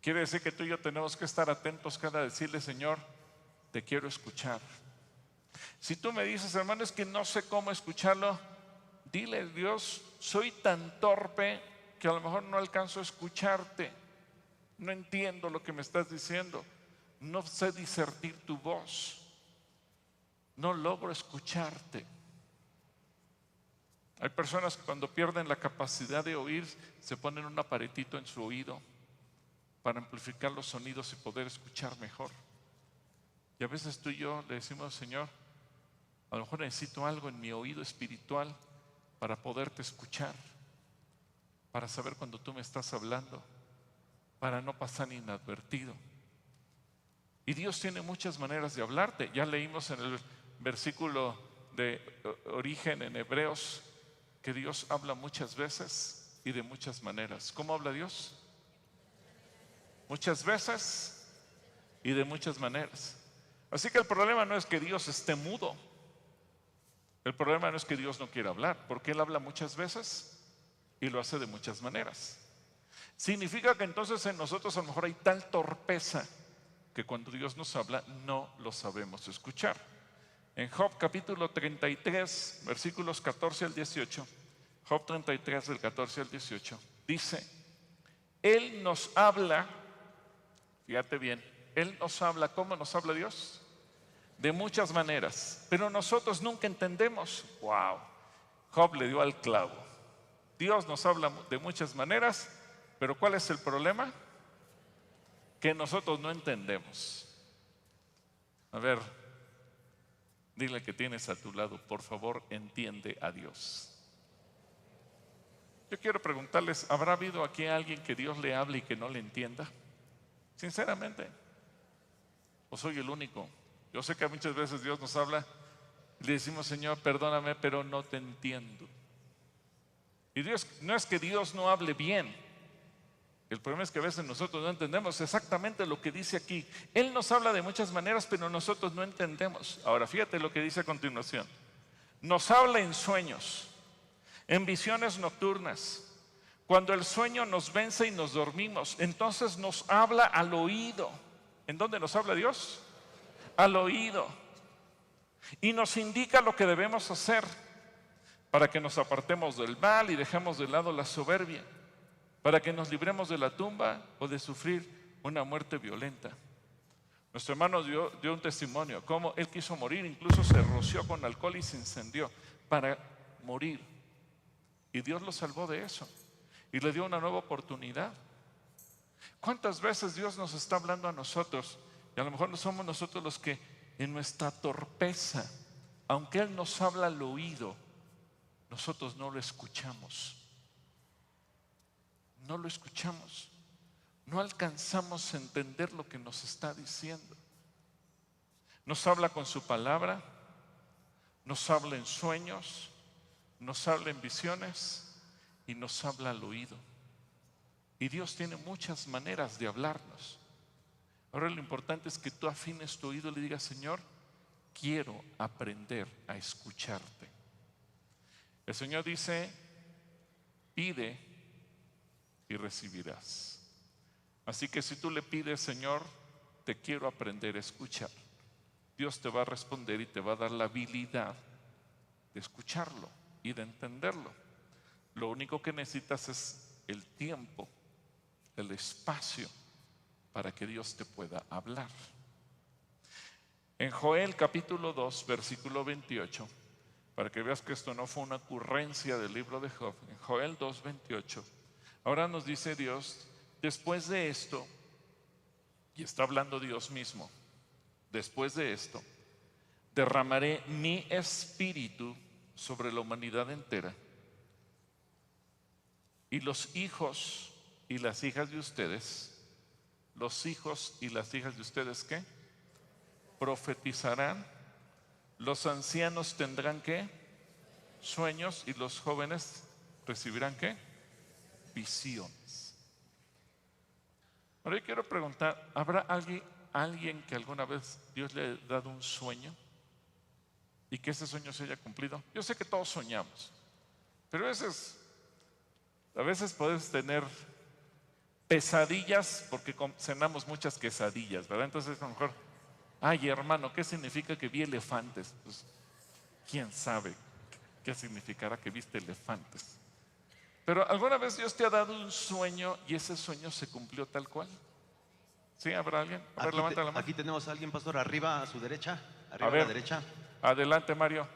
Quiere decir que tú y yo tenemos que estar atentos cada decirle, Señor, te quiero escuchar. Si tú me dices, hermano, es que no sé cómo escucharlo, dile, Dios, soy tan torpe que a lo mejor no alcanzo a escucharte. No entiendo lo que me estás diciendo. No sé discernir tu voz. No logro escucharte. Hay personas que cuando pierden la capacidad de oír, se ponen un aparatito en su oído para amplificar los sonidos y poder escuchar mejor. Y a veces tú y yo le decimos, Señor, a lo mejor necesito algo en mi oído espiritual para poderte escuchar, para saber cuando tú me estás hablando, para no pasar inadvertido. Y Dios tiene muchas maneras de hablarte. Ya leímos en el versículo de origen en Hebreos que Dios habla muchas veces y de muchas maneras. ¿Cómo habla Dios? Muchas veces y de muchas maneras. Así que el problema no es que Dios esté mudo. El problema no es que Dios no quiera hablar, porque Él habla muchas veces y lo hace de muchas maneras. Significa que entonces en nosotros a lo mejor hay tal torpeza que cuando Dios nos habla no lo sabemos escuchar. En Job capítulo 33, versículos 14 al 18, Job 33 del 14 al 18, dice, Él nos habla, fíjate bien, Él nos habla, ¿cómo nos habla Dios? De muchas maneras, pero nosotros nunca entendemos. Wow, Job le dio al clavo. Dios nos habla de muchas maneras, pero ¿cuál es el problema? Que nosotros no entendemos. A ver, dile que tienes a tu lado, por favor, entiende a Dios. Yo quiero preguntarles, ¿habrá habido aquí alguien que Dios le hable y que no le entienda? Sinceramente, ¿o soy el único? Yo sé que muchas veces Dios nos habla y le decimos, Señor, perdóname, pero no te entiendo. Y Dios, no es que Dios no hable bien. El problema es que a veces nosotros no entendemos exactamente lo que dice aquí. Él nos habla de muchas maneras, pero nosotros no entendemos. Ahora, fíjate lo que dice a continuación. Nos habla en sueños, en visiones nocturnas. Cuando el sueño nos vence y nos dormimos, entonces nos habla al oído. ¿En dónde nos habla Dios? Al oído. Y nos indica lo que debemos hacer para que nos apartemos del mal y dejemos de lado la soberbia, para que nos libremos de la tumba o de sufrir una muerte violenta. Nuestro hermano dio un testimonio, cómo él quiso morir, incluso se roció con alcohol y se incendió para morir. Y Dios lo salvó de eso y le dio una nueva oportunidad. ¿Cuántas veces Dios nos está hablando a nosotros? Y a lo mejor no somos nosotros los que en nuestra torpeza, aunque Él nos habla al oído, nosotros no lo escuchamos. No lo escuchamos. No alcanzamos a entender lo que nos está diciendo. Nos habla con su palabra, nos habla en sueños, nos habla en visiones y nos habla al oído. Y Dios tiene muchas maneras de hablarnos. Ahora lo importante es que tú afines tu oído y le digas: Señor, quiero aprender a escucharte. El Señor dice: pide y recibirás. Así que si tú le pides: Señor, te quiero aprender a escuchar, Dios te va a responder y te va a dar la habilidad de escucharlo y de entenderlo. Lo único que necesitas es el tiempo, el espacio para que Dios te pueda hablar. En Joel capítulo 2, versículo 28, para que veas que esto no fue una ocurrencia del libro de Job, en Joel 2, 28, ahora nos dice Dios: después de esto, y está hablando Dios mismo, después de esto, derramaré mi espíritu sobre la humanidad entera, y los hijos y las hijas de ustedes, los hijos y las hijas de ustedes, ¿qué? Profetizarán, los ancianos tendrán, ¿qué? Sueños, y los jóvenes recibirán, ¿qué? Visiones. Ahora yo quiero preguntar: ¿habrá alguien que alguna vez Dios le haya dado un sueño y que ese sueño se haya cumplido? Yo sé que todos soñamos, pero a veces puedes tener pesadillas porque cenamos muchas quesadillas, ¿verdad? Entonces a lo mejor: ay, hermano, ¿qué significa que vi elefantes? Pues, ¿quién sabe qué significará que viste elefantes? Pero ¿alguna vez Dios te ha dado un sueño y ese sueño se cumplió tal cual? ¿Sí? ¿Habrá alguien? A ver, levanta la mano. Aquí tenemos a alguien, pastor, arriba a su derecha. A Arriba a la ver, derecha. adelante, Mario.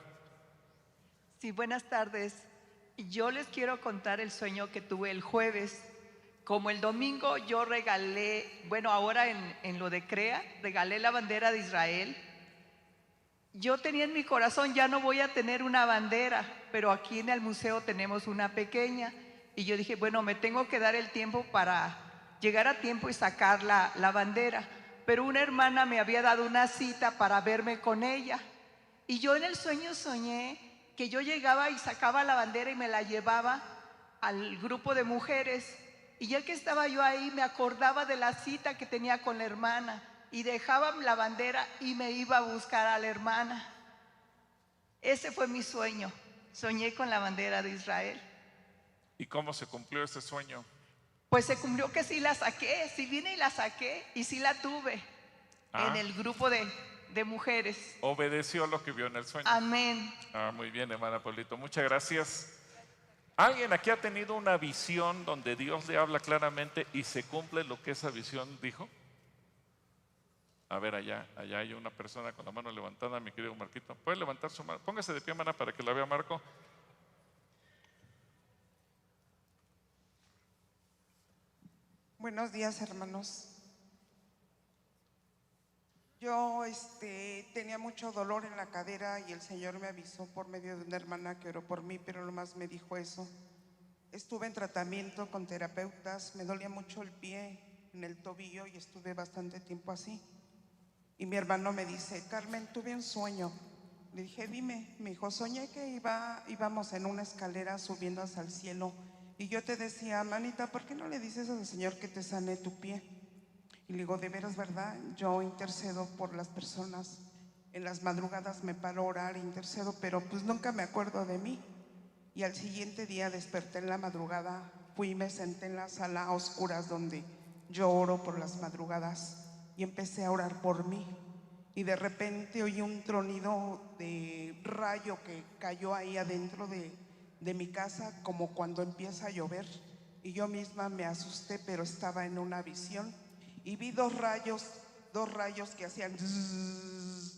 Sí, buenas tardes. Yo les quiero contar el sueño que tuve el jueves. Como el domingo yo regalé, bueno, ahora en lo de CREA, regalé la bandera de Israel. Yo tenía en mi corazón: ya no voy a tener una bandera, pero aquí en el museo tenemos una pequeña. Y yo dije: bueno, me tengo que dar el tiempo para llegar a tiempo y sacar la bandera. Pero una hermana me había dado una cita para verme con ella. Y yo en el sueño soñé que yo llegaba y sacaba la bandera y me la llevaba al grupo de mujeres. Y ya que estaba yo ahí, me acordaba de la cita que tenía con la hermana y dejaba la bandera y me iba a buscar a la hermana. Ese fue mi sueño. Soñé con la bandera de Israel. ¿Y cómo se cumplió ese sueño? Pues se cumplió que sí la saqué, sí vine y la saqué y sí la tuve en el grupo de mujeres. Obedeció lo que vio en el sueño. Amén. Muy bien, hermana Paulito, muchas gracias. ¿Alguien aquí ha tenido una visión donde Dios le habla claramente y se cumple lo que esa visión dijo? A ver, allá hay una persona con la mano levantada, mi querido Marquito. ¿Puede levantar su mano? Póngase de pie, hermana, para que la vea Marco. Buenos días, hermanos. Yo tenía mucho dolor en la cadera y el Señor me avisó por medio de una hermana que oró por mí, pero nomás me dijo eso. Estuve en tratamiento con terapeutas, me dolía mucho el pie en el tobillo y estuve bastante tiempo así. Y mi hermano me dice: Carmen, tuve un sueño. Le dije: dime. Me dijo: soñé que íbamos en una escalera subiendo hacia el cielo y yo te decía: manita, ¿por qué no le dices al Señor que te sane tu pie? Y le digo: de veras, ¿verdad? Yo intercedo por las personas. En las madrugadas me paro a orar, intercedo, pero pues nunca me acuerdo de mí. Y al siguiente día desperté en la madrugada, fui y me senté en la sala a oscuras donde yo oro por las madrugadas y empecé a orar por mí. Y de repente oí un tronido de rayo que cayó ahí adentro de mi casa, como cuando empieza a llover. Y yo misma me asusté, pero estaba en una visión. Y vi dos rayos que hacían zzzz,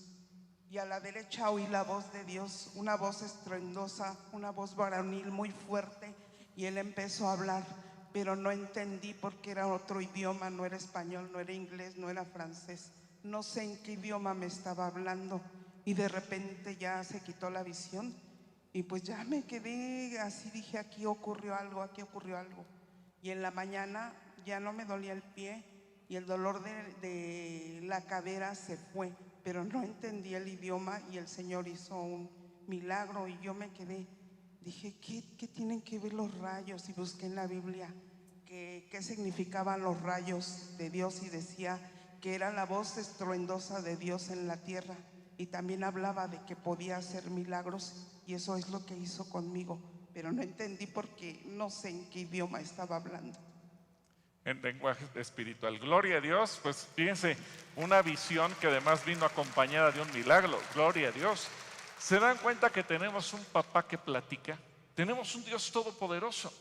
y a la derecha oí la voz de Dios, una voz estruendosa, una voz varonil muy fuerte, y él empezó a hablar, pero no entendí porque era otro idioma, no era español, no era inglés, no era francés, no sé en qué idioma me estaba hablando, y de repente ya se quitó la visión, y pues ya me quedé así, dije, aquí ocurrió algo, y en la mañana ya no me dolía el pie, y el dolor de la cadera se fue, pero no entendí el idioma, y el Señor hizo un milagro, y yo me quedé, dije, ¿qué tienen que ver los rayos? Y busqué en la Biblia qué significaban los rayos de Dios, y decía que era la voz estruendosa de Dios en la tierra, y también hablaba de que podía hacer milagros, y eso es lo que hizo conmigo, pero no entendí porque no sé en qué idioma estaba hablando. En lenguaje espiritual. Gloria a Dios. Pues fíjense, una visión que además vino acompañada de un milagro. Gloria a Dios. ¿Se dan cuenta que tenemos un papá que platica? Tenemos un Dios todopoderoso.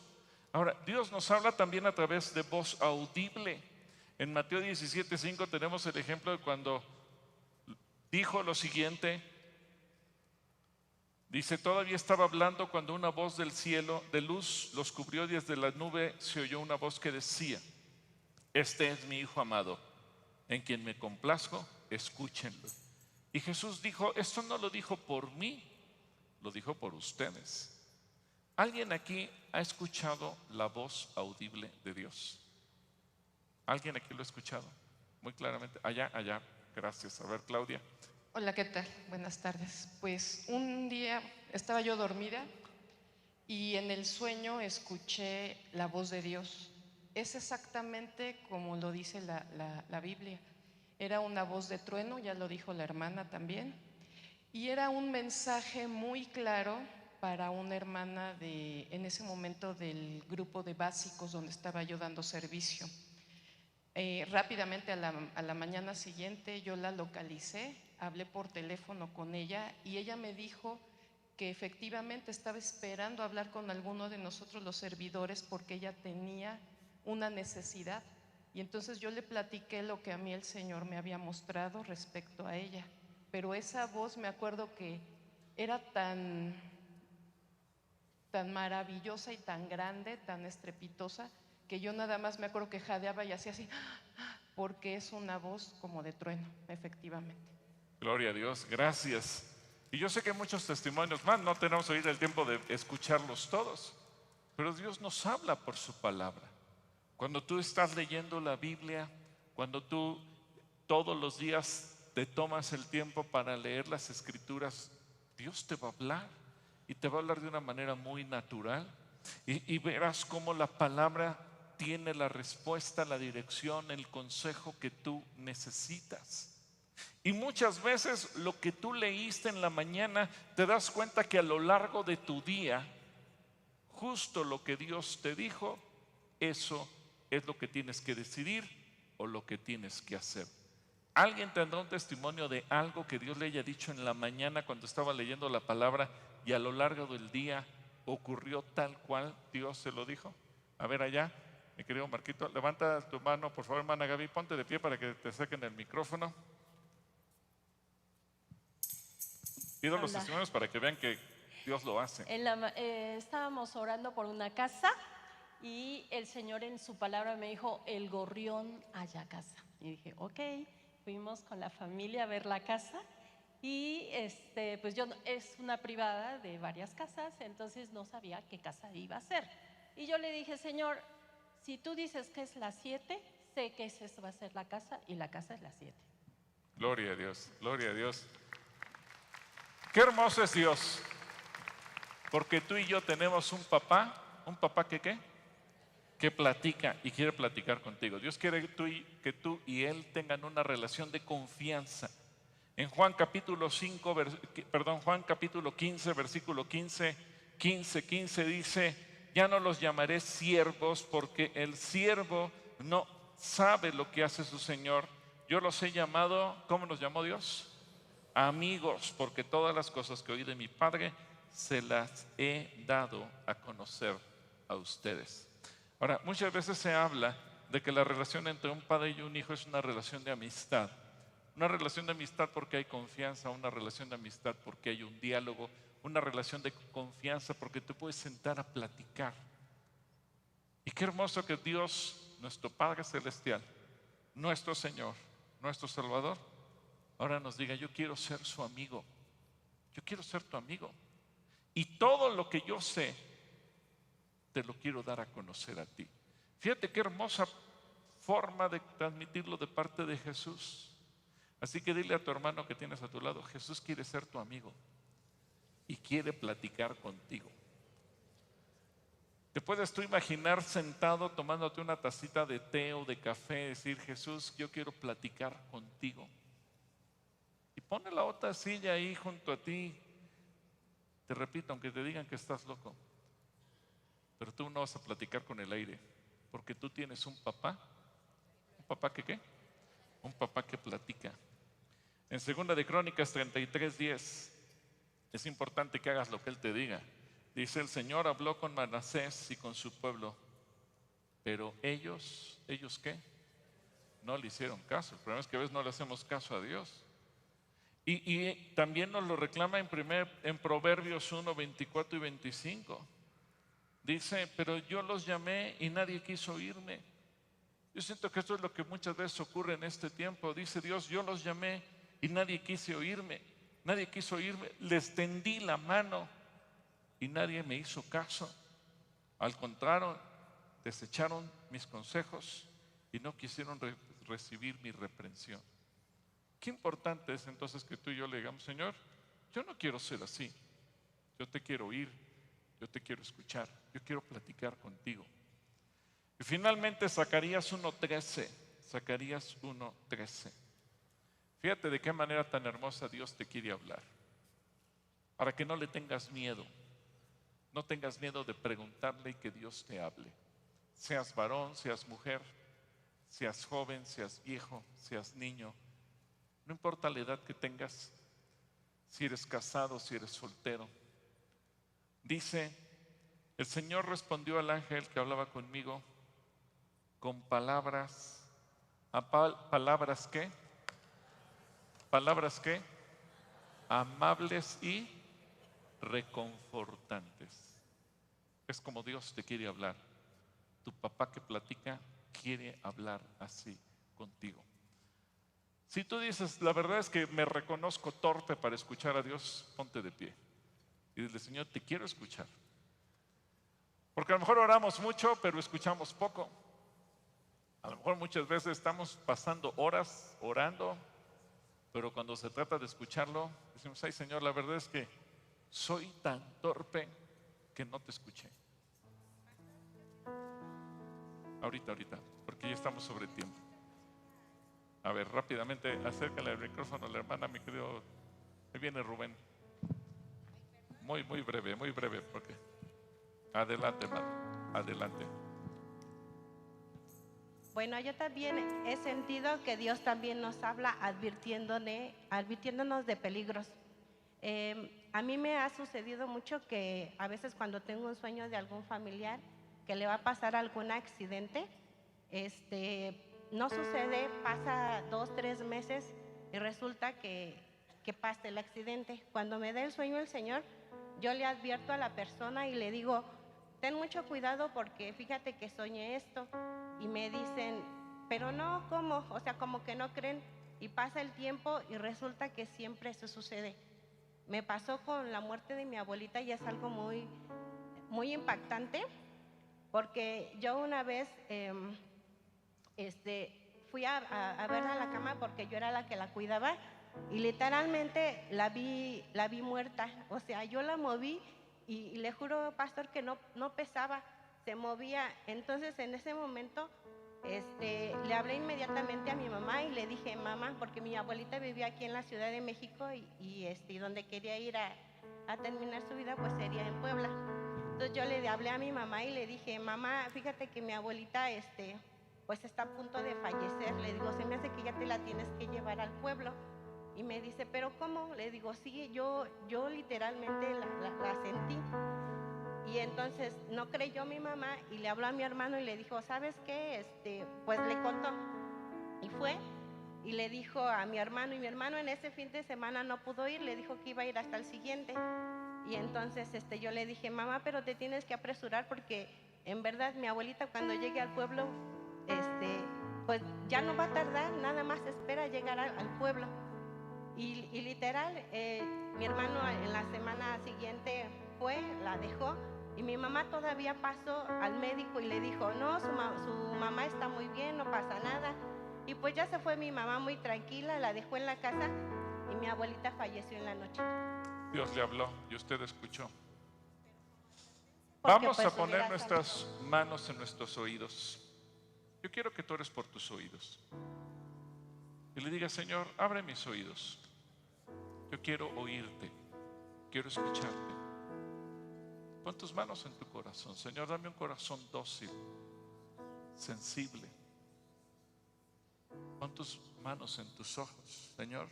Ahora, Dios nos habla también a través de voz audible. En Mateo 17:5 tenemos el ejemplo de cuando dijo lo siguiente. Dice, todavía estaba hablando cuando una voz del cielo de luz los cubrió, y desde la nube se oyó una voz que decía, este es mi Hijo amado, en quien me complazco, escúchenlo. Y Jesús dijo, esto no lo dijo por mí, lo dijo por ustedes. ¿Alguien aquí ha escuchado la voz audible de Dios? ¿Alguien aquí lo ha escuchado? Muy claramente. Allá, gracias. A ver, Claudia. Hola, ¿qué tal? Buenas tardes. Pues un día estaba yo dormida y en el sueño escuché la voz de Dios. Es exactamente como lo dice la Biblia. Era una voz de trueno, ya lo dijo la hermana también, y era un mensaje muy claro para una hermana en ese momento del grupo de básicos donde estaba yo dando servicio. Rápidamente a la mañana siguiente yo la localicé, hablé por teléfono con ella y ella me dijo que efectivamente estaba esperando hablar con alguno de nosotros los servidores porque ella tenía una necesidad, y entonces yo le platiqué lo que a mí el Señor me había mostrado respecto a ella, pero esa voz me acuerdo que era tan maravillosa y tan grande, tan estrepitosa, que yo nada más me acuerdo que jadeaba y hacía así, porque es una voz como de trueno, efectivamente. Gloria a Dios, gracias. Y yo sé que hay muchos testimonios más, no tenemos ahorita el tiempo de escucharlos todos, pero Dios nos habla por su palabra. Cuando tú estás leyendo la Biblia, cuando tú todos los días te tomas el tiempo para leer las Escrituras, Dios te va a hablar, y te va a hablar de una manera muy natural, y verás cómo la palabra tiene la respuesta, la dirección, el consejo que tú necesitas. Y muchas veces lo que tú leíste en la mañana, te das cuenta que a lo largo de tu día, justo lo que Dios te dijo, eso es lo que tienes que decidir o lo que tienes que hacer. ¿Alguien tendrá un testimonio de algo que Dios le haya dicho en la mañana cuando estaba leyendo la palabra y a lo largo del día ocurrió tal cual Dios se lo dijo? A ver allá, mi querido Marquito, levanta tu mano, por favor, hermana Gaby, ponte de pie para que te saquen el micrófono. Pido los testimonios para que vean que Dios lo hace. Estábamos orando por una casa y el Señor en su palabra me dijo, el gorrión halla casa. Y dije, ok, fuimos con la familia a ver la casa y pues es una privada de varias casas, entonces no sabía qué casa iba a ser. Y yo le dije, Señor, si tú dices que es la 7, sé que esa va a ser la casa y la casa es la 7. Gloria a Dios, gloria a Dios. Qué hermoso es Dios, porque tú y yo tenemos un papá que ¿qué? Que platica y quiere platicar contigo. Dios quiere que tú y Él tengan una relación de confianza. En Juan capítulo 15, versículo 15 dice, ya no los llamaré siervos porque el siervo no sabe lo que hace su Señor. Yo los he llamado, ¿cómo nos llamó Dios? Amigos, porque todas las cosas que oí de mi Padre se las he dado a conocer a ustedes. Ahora, muchas veces se habla de que la relación entre un padre y un hijo es una relación de amistad. Una relación de amistad porque hay confianza, una relación de amistad porque hay un diálogo, una relación de confianza porque te puedes sentar a platicar. Y qué hermoso que Dios, nuestro Padre Celestial, nuestro Señor, nuestro Salvador, ahora nos diga: yo quiero ser su amigo, yo quiero ser tu amigo. Y todo lo que yo sé, te lo quiero dar a conocer a ti. Fíjate qué hermosa forma de transmitirlo de parte de Jesús. Así que dile a tu hermano que tienes a tu lado: Jesús quiere ser tu amigo y quiere platicar contigo. ¿Te puedes tú imaginar sentado tomándote una tacita de té o de café y decir: Jesús, yo quiero platicar contigo? Y pone la otra silla ahí junto a ti. Te repito, aunque te digan que estás loco, pero tú no vas a platicar con el aire, porque tú tienes un papá. ¿Un papá que qué? Un papá que platica. En 2 de Crónicas 33:10 es importante que hagas lo que Él te diga. Dice: el Señor habló con Manasés y con su pueblo, pero ellos ¿qué? No le hicieron caso. El problema es que a veces no le hacemos caso a Dios. Y también nos lo reclama en Proverbios 1, 24 y 25. Dice: pero yo los llamé y nadie quiso oírme. Yo siento que esto es lo que muchas veces ocurre en este tiempo. Dice Dios: yo los llamé y nadie quiso oírme. Nadie quiso oírme. Les tendí la mano y nadie me hizo caso. Al contrario, desecharon mis consejos y no quisieron recibir mi reprensión. Qué importante es entonces que tú y yo le digamos: Señor, yo no quiero ser así. Yo te quiero oír, yo te quiero escuchar, yo quiero platicar contigo. Y finalmente Zacarías 1:13. Zacarías 1:13. Fíjate de qué manera tan hermosa Dios te quiere hablar. Para que no le tengas miedo. No tengas miedo de preguntarle y que Dios te hable. Seas varón, seas mujer, seas joven, seas viejo, seas niño. No importa la edad que tengas, si eres casado, si eres soltero. Dice: el Señor respondió al ángel que hablaba conmigo con palabras. ¿Palabras qué? Palabras qué? Amables y reconfortantes. Es como Dios te quiere hablar. Tu papá que platica quiere hablar así contigo. Si tú dices: la verdad es que me reconozco torpe para escuchar a Dios, ponte de pie y dile: Señor, te quiero escuchar. Porque a lo mejor oramos mucho, pero escuchamos poco. A lo mejor muchas veces estamos pasando horas orando, pero cuando se trata de escucharlo, decimos: ay, Señor, la verdad es que soy tan torpe que no te escuché. Ahorita, porque ya estamos sobre tiempo. A ver, rápidamente, acércale el micrófono a la hermana, mi querido. Ahí viene Rubén. Muy breve, porque. Adelante, hermano, adelante. Bueno, yo también he sentido que Dios también nos habla advirtiéndonos de peligros. A mí me ha sucedido mucho que a veces cuando tengo un sueño de algún familiar que le va a pasar algún accidente, no sucede, pasa 2, 3 meses y resulta que pasa el accidente. Cuando me da el sueño el Señor, yo le advierto a la persona y le digo: ten mucho cuidado porque fíjate que soñé esto. Y me dicen: pero no, ¿cómo? O sea, como que no creen. Y pasa el tiempo y resulta que siempre eso sucede. Me pasó con la muerte de mi abuelita y es algo muy, muy impactante, porque yo una vez fui a verla a la cama porque yo era la que la cuidaba y literalmente la vi muerta. O sea, yo la moví y le juro, pastor, que no pesaba, se movía. Entonces en ese momento le hablé inmediatamente a mi mamá y le dije: mamá, porque mi abuelita vivía aquí en la Ciudad de México y donde quería ir a terminar su vida pues sería en Puebla. Entonces yo le hablé a mi mamá y le dije: mamá, fíjate que mi abuelita pues está a punto de fallecer. Le digo: se me hace que ya te la tienes que llevar al pueblo. Y me dice: ¿pero cómo? Le digo: sí, yo literalmente la sentí. Y entonces no creyó mi mamá y le habló a mi hermano y le dijo: ¿sabes qué? Pues le contó. Y fue y le dijo a mi hermano, y mi hermano en ese fin de semana no pudo ir, le dijo que iba a ir hasta el siguiente. Y entonces yo le dije, mamá, pero te tienes que apresurar porque en verdad mi abuelita cuando llegue al pueblo, pues ya no va a tardar, nada más espera llegar al pueblo. Y literal, mi hermano en la semana siguiente fue, la dejó, y mi mamá todavía pasó al médico y le dijo, no, su mamá está muy bien, no pasa nada. Y pues ya se fue mi mamá muy tranquila, la dejó en la casa y mi abuelita falleció en la noche. Dios le habló y usted escuchó. Porque, Vamos pues, a poner hubiera nuestras manos en nuestros oídos. Yo quiero que tú ores por tus oídos. Y le diga, Señor, abre mis oídos. Yo quiero oírte, quiero escucharte. Pon tus manos en tu corazón. Señor, dame un corazón dócil, sensible. Pon tus manos en tus ojos, Señor.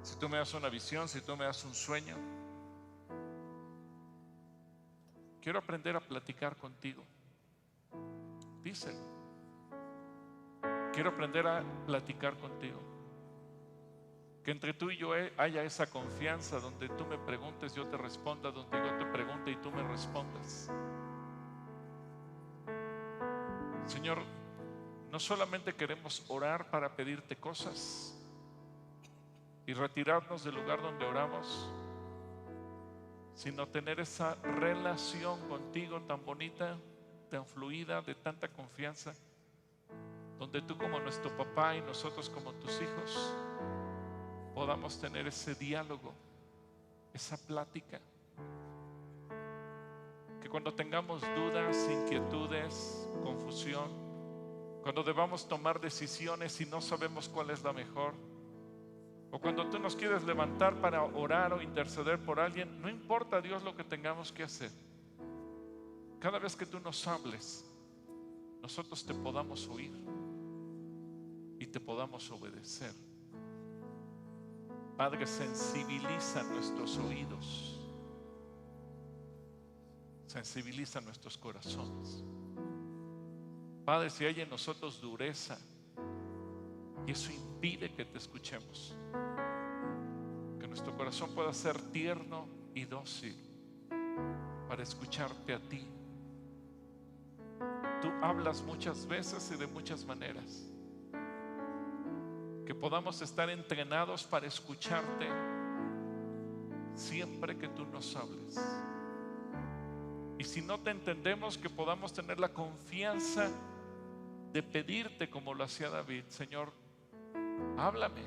Si tú me das una visión, si tú me das un sueño, quiero aprender a platicar contigo. Díselo. Quiero aprender a platicar contigo. Que entre tú y yo haya esa confianza donde tú me preguntes, yo te responda, donde yo te pregunte y tú me respondas. Señor, no solamente queremos orar para pedirte cosas y retirarnos del lugar donde oramos, sino tener esa relación contigo tan bonita, tan fluida, de tanta confianza, donde tú como nuestro papá y nosotros como tus hijos podamos tener ese diálogo, esa plática. Que cuando tengamos dudas, inquietudes, confusión, cuando debamos tomar decisiones y no sabemos cuál es la mejor, o cuando tú nos quieres levantar para orar o interceder por alguien, no importa, Dios, lo que tengamos que hacer. Cada vez que tú nos hables, nosotros te podamos oír y te podamos obedecer. Padre, sensibiliza nuestros oídos, sensibiliza nuestros corazones. Padre, si hay en nosotros dureza y eso impide que te escuchemos, que nuestro corazón pueda ser tierno y dócil para escucharte a ti. Tú hablas muchas veces y de muchas maneras. Que podamos estar entrenados para escucharte siempre que tú nos hables. Y si no te entendemos, que podamos tener la confianza de pedirte como lo hacía David. Señor, háblame,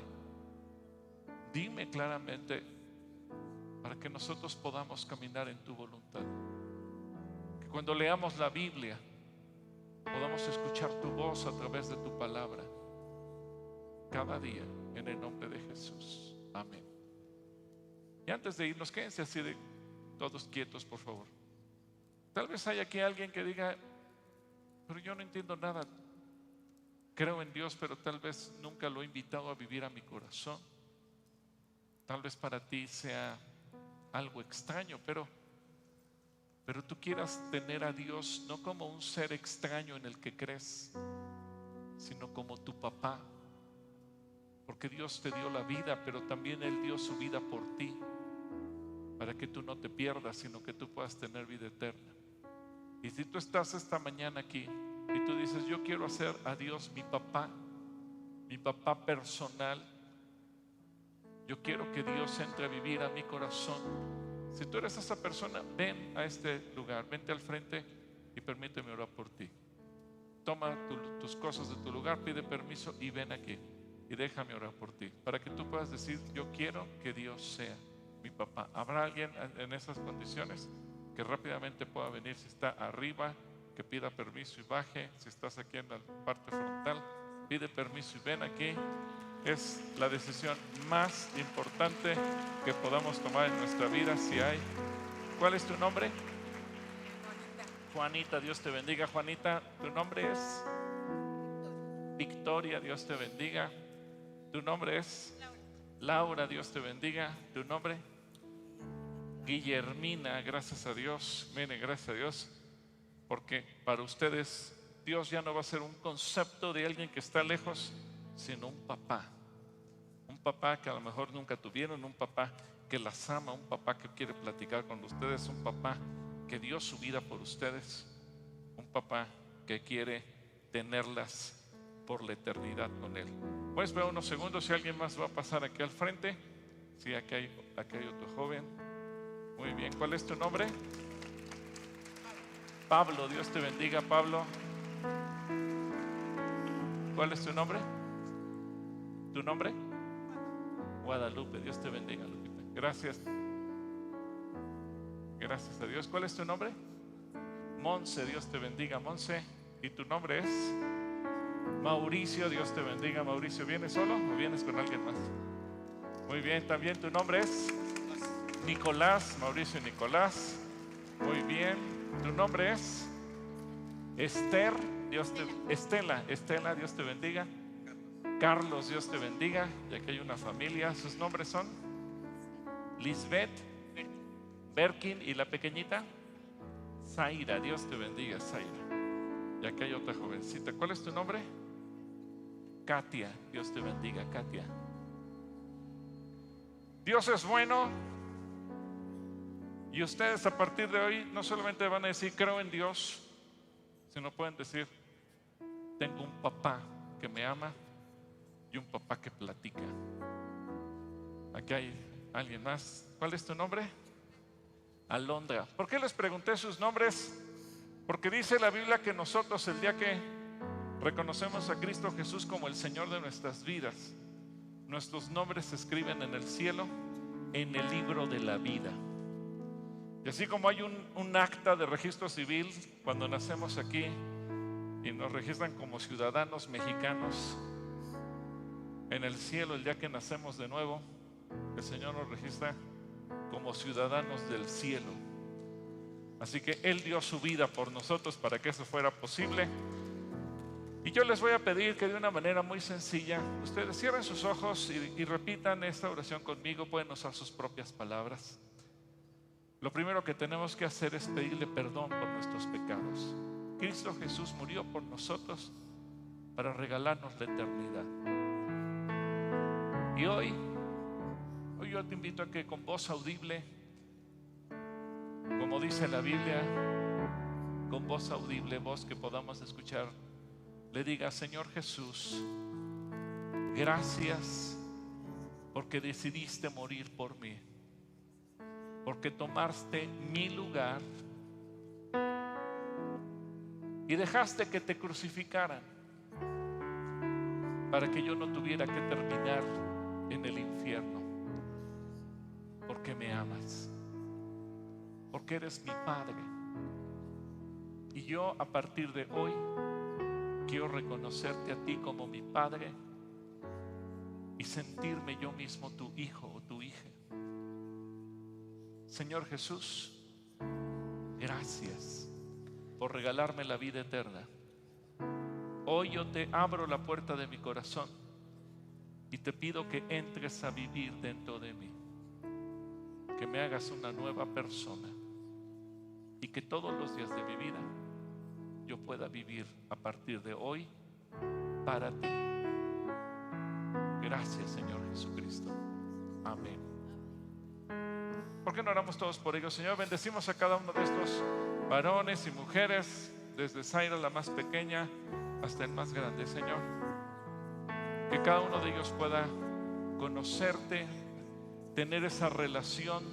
dime claramente, para que nosotros podamos caminar en tu voluntad. Que cuando leamos la Biblia podamos escuchar tu voz a través de tu palabra cada día, en el nombre de Jesús. Amén. Y antes de irnos, quédense así de todos quietos, por favor. Tal vez haya aquí alguien que diga, pero yo no entiendo nada. Creo en Dios, pero tal vez nunca lo he invitado a vivir a mi corazón. Tal vez para ti sea algo extraño, pero tú quieras tener a Dios no como un ser extraño en el que crees, sino como tu papá. Porque Dios te dio la vida, pero también Él dio su vida por ti, para que tú no te pierdas, sino que tú puedas tener vida eterna. Y si tú estás esta mañana aquí y tú dices, yo quiero hacer a Dios mi papá personal, yo quiero que Dios entre a vivir a mi corazón. Si tú eres esa persona, ven a este lugar, vente al frente y permíteme orar por ti. Toma tus cosas de tu lugar, pide permiso y ven aquí. Y déjame orar por ti, para que tú puedas decir, yo quiero que Dios sea mi papá. ¿Habrá alguien en esas condiciones que rápidamente pueda venir? Si está arriba, que pida permiso y baje. Si estás aquí en la parte frontal, pide permiso y ven aquí. Es la decisión más importante que podamos tomar en nuestra vida, si hay. ¿Cuál es tu nombre? Juanita, Dios te bendiga. Juanita, tu nombre es Victoria, Dios te bendiga. Tu nombre es Laura, Dios te bendiga. Tu nombre Guillermina, gracias a Dios. Mire, gracias a Dios, porque para ustedes Dios ya no va a ser un concepto de alguien que está lejos, sino un papá. Un papá que a lo mejor nunca tuvieron, un papá que las ama, un papá que quiere platicar con ustedes, un papá que dio su vida por ustedes, un papá que quiere tenerlas por la eternidad con Él. Puedes esperar unos segundos si alguien más va a pasar aquí al frente. Sí, aquí hay otro joven. Muy bien, ¿cuál es tu nombre? Pablo, Dios te bendiga, Pablo. ¿Cuál es tu nombre? ¿Tu nombre? Guadalupe, Dios te bendiga, Lupita. Gracias. Gracias a Dios. ¿Cuál es tu nombre? Monse, Dios te bendiga, Monse. ¿Y tu nombre es? Mauricio, Dios te bendiga, Mauricio. ¿Vienes solo o vienes con alguien más? Muy bien, también tu nombre es Nicolás, Mauricio Nicolás. Muy bien, tu nombre es Esther, Estela, Dios te bendiga. Carlos, Dios te bendiga, ya que hay una familia. Sus nombres son Lisbeth, Berkin y la pequeñita Zaira, Dios te bendiga, Zaira. Ya que hay otra jovencita. ¿Cuál es tu nombre? Katia, Dios te bendiga, Katia. Dios es bueno. Y ustedes a partir de hoy no solamente van a decir creo en Dios, sino pueden decir tengo un papá que me ama y un papá que platica. Aquí hay alguien más. ¿Cuál es tu nombre? Alondra. ¿Por qué les pregunté sus nombres? Porque dice la Biblia que nosotros el día que reconocemos a Cristo Jesús como el Señor de nuestras vidas, nuestros nombres se escriben en el cielo, en el libro de la vida. Y así como hay un acta de registro civil cuando nacemos aquí y nos registran como ciudadanos mexicanos, en el cielo el día que nacemos de nuevo, el Señor nos registra como ciudadanos del cielo. Así que Él dio su vida por nosotros para que eso fuera posible. Y yo les voy a pedir que de una manera muy sencilla ustedes cierren sus ojos y repitan esta oración conmigo. Pueden usar sus propias palabras. Lo primero que tenemos que hacer es pedirle perdón por nuestros pecados. Cristo Jesús murió por nosotros para regalarnos la eternidad. Y hoy yo te invito a que con voz audible, como dice la Biblia, con voz audible, voz que podamos escuchar, le diga: Señor Jesús, gracias porque decidiste morir por mí, porque tomaste mi lugar y dejaste que te crucificaran para que yo no tuviera que terminar en el infierno. Porque me amas, porque eres mi Padre. Y yo a partir de hoy quiero reconocerte a ti como mi Padre y sentirme yo mismo tu hijo o tu hija. Señor Jesús, gracias por regalarme la vida eterna. Hoy yo te abro la puerta de mi corazón y te pido que entres a vivir dentro de mí, que me hagas una nueva persona y que todos los días de mi vida yo pueda vivir a partir de hoy para ti. Gracias, Señor Jesucristo. Amén. ¿Por qué no oramos todos por ellos? Señor, bendecimos a cada uno de estos varones y mujeres, desde Zaira, la más pequeña, hasta el más grande, Señor. Que cada uno de ellos pueda conocerte, tener esa relación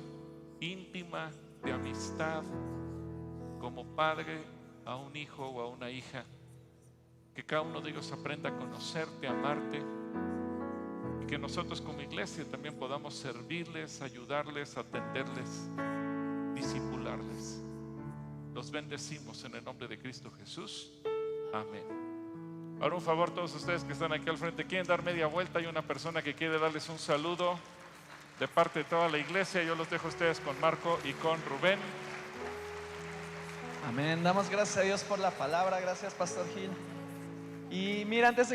íntima de amistad como padre a un hijo o a una hija. Que cada uno de ellos aprenda a conocerte, a amarte, y que nosotros como iglesia también podamos servirles, ayudarles, atenderles, discipularles. Los bendecimos en el nombre de Cristo Jesús. Amén. Ahora un favor, todos ustedes que están aquí al frente, quieren dar media vuelta. Hay una persona que quiere darles un saludo de parte de toda la iglesia. Yo los dejo a ustedes con Marco y con Rubén. Amén. Damos gracias a Dios por la palabra. Gracias, Pastor Gil. Y mira, antes de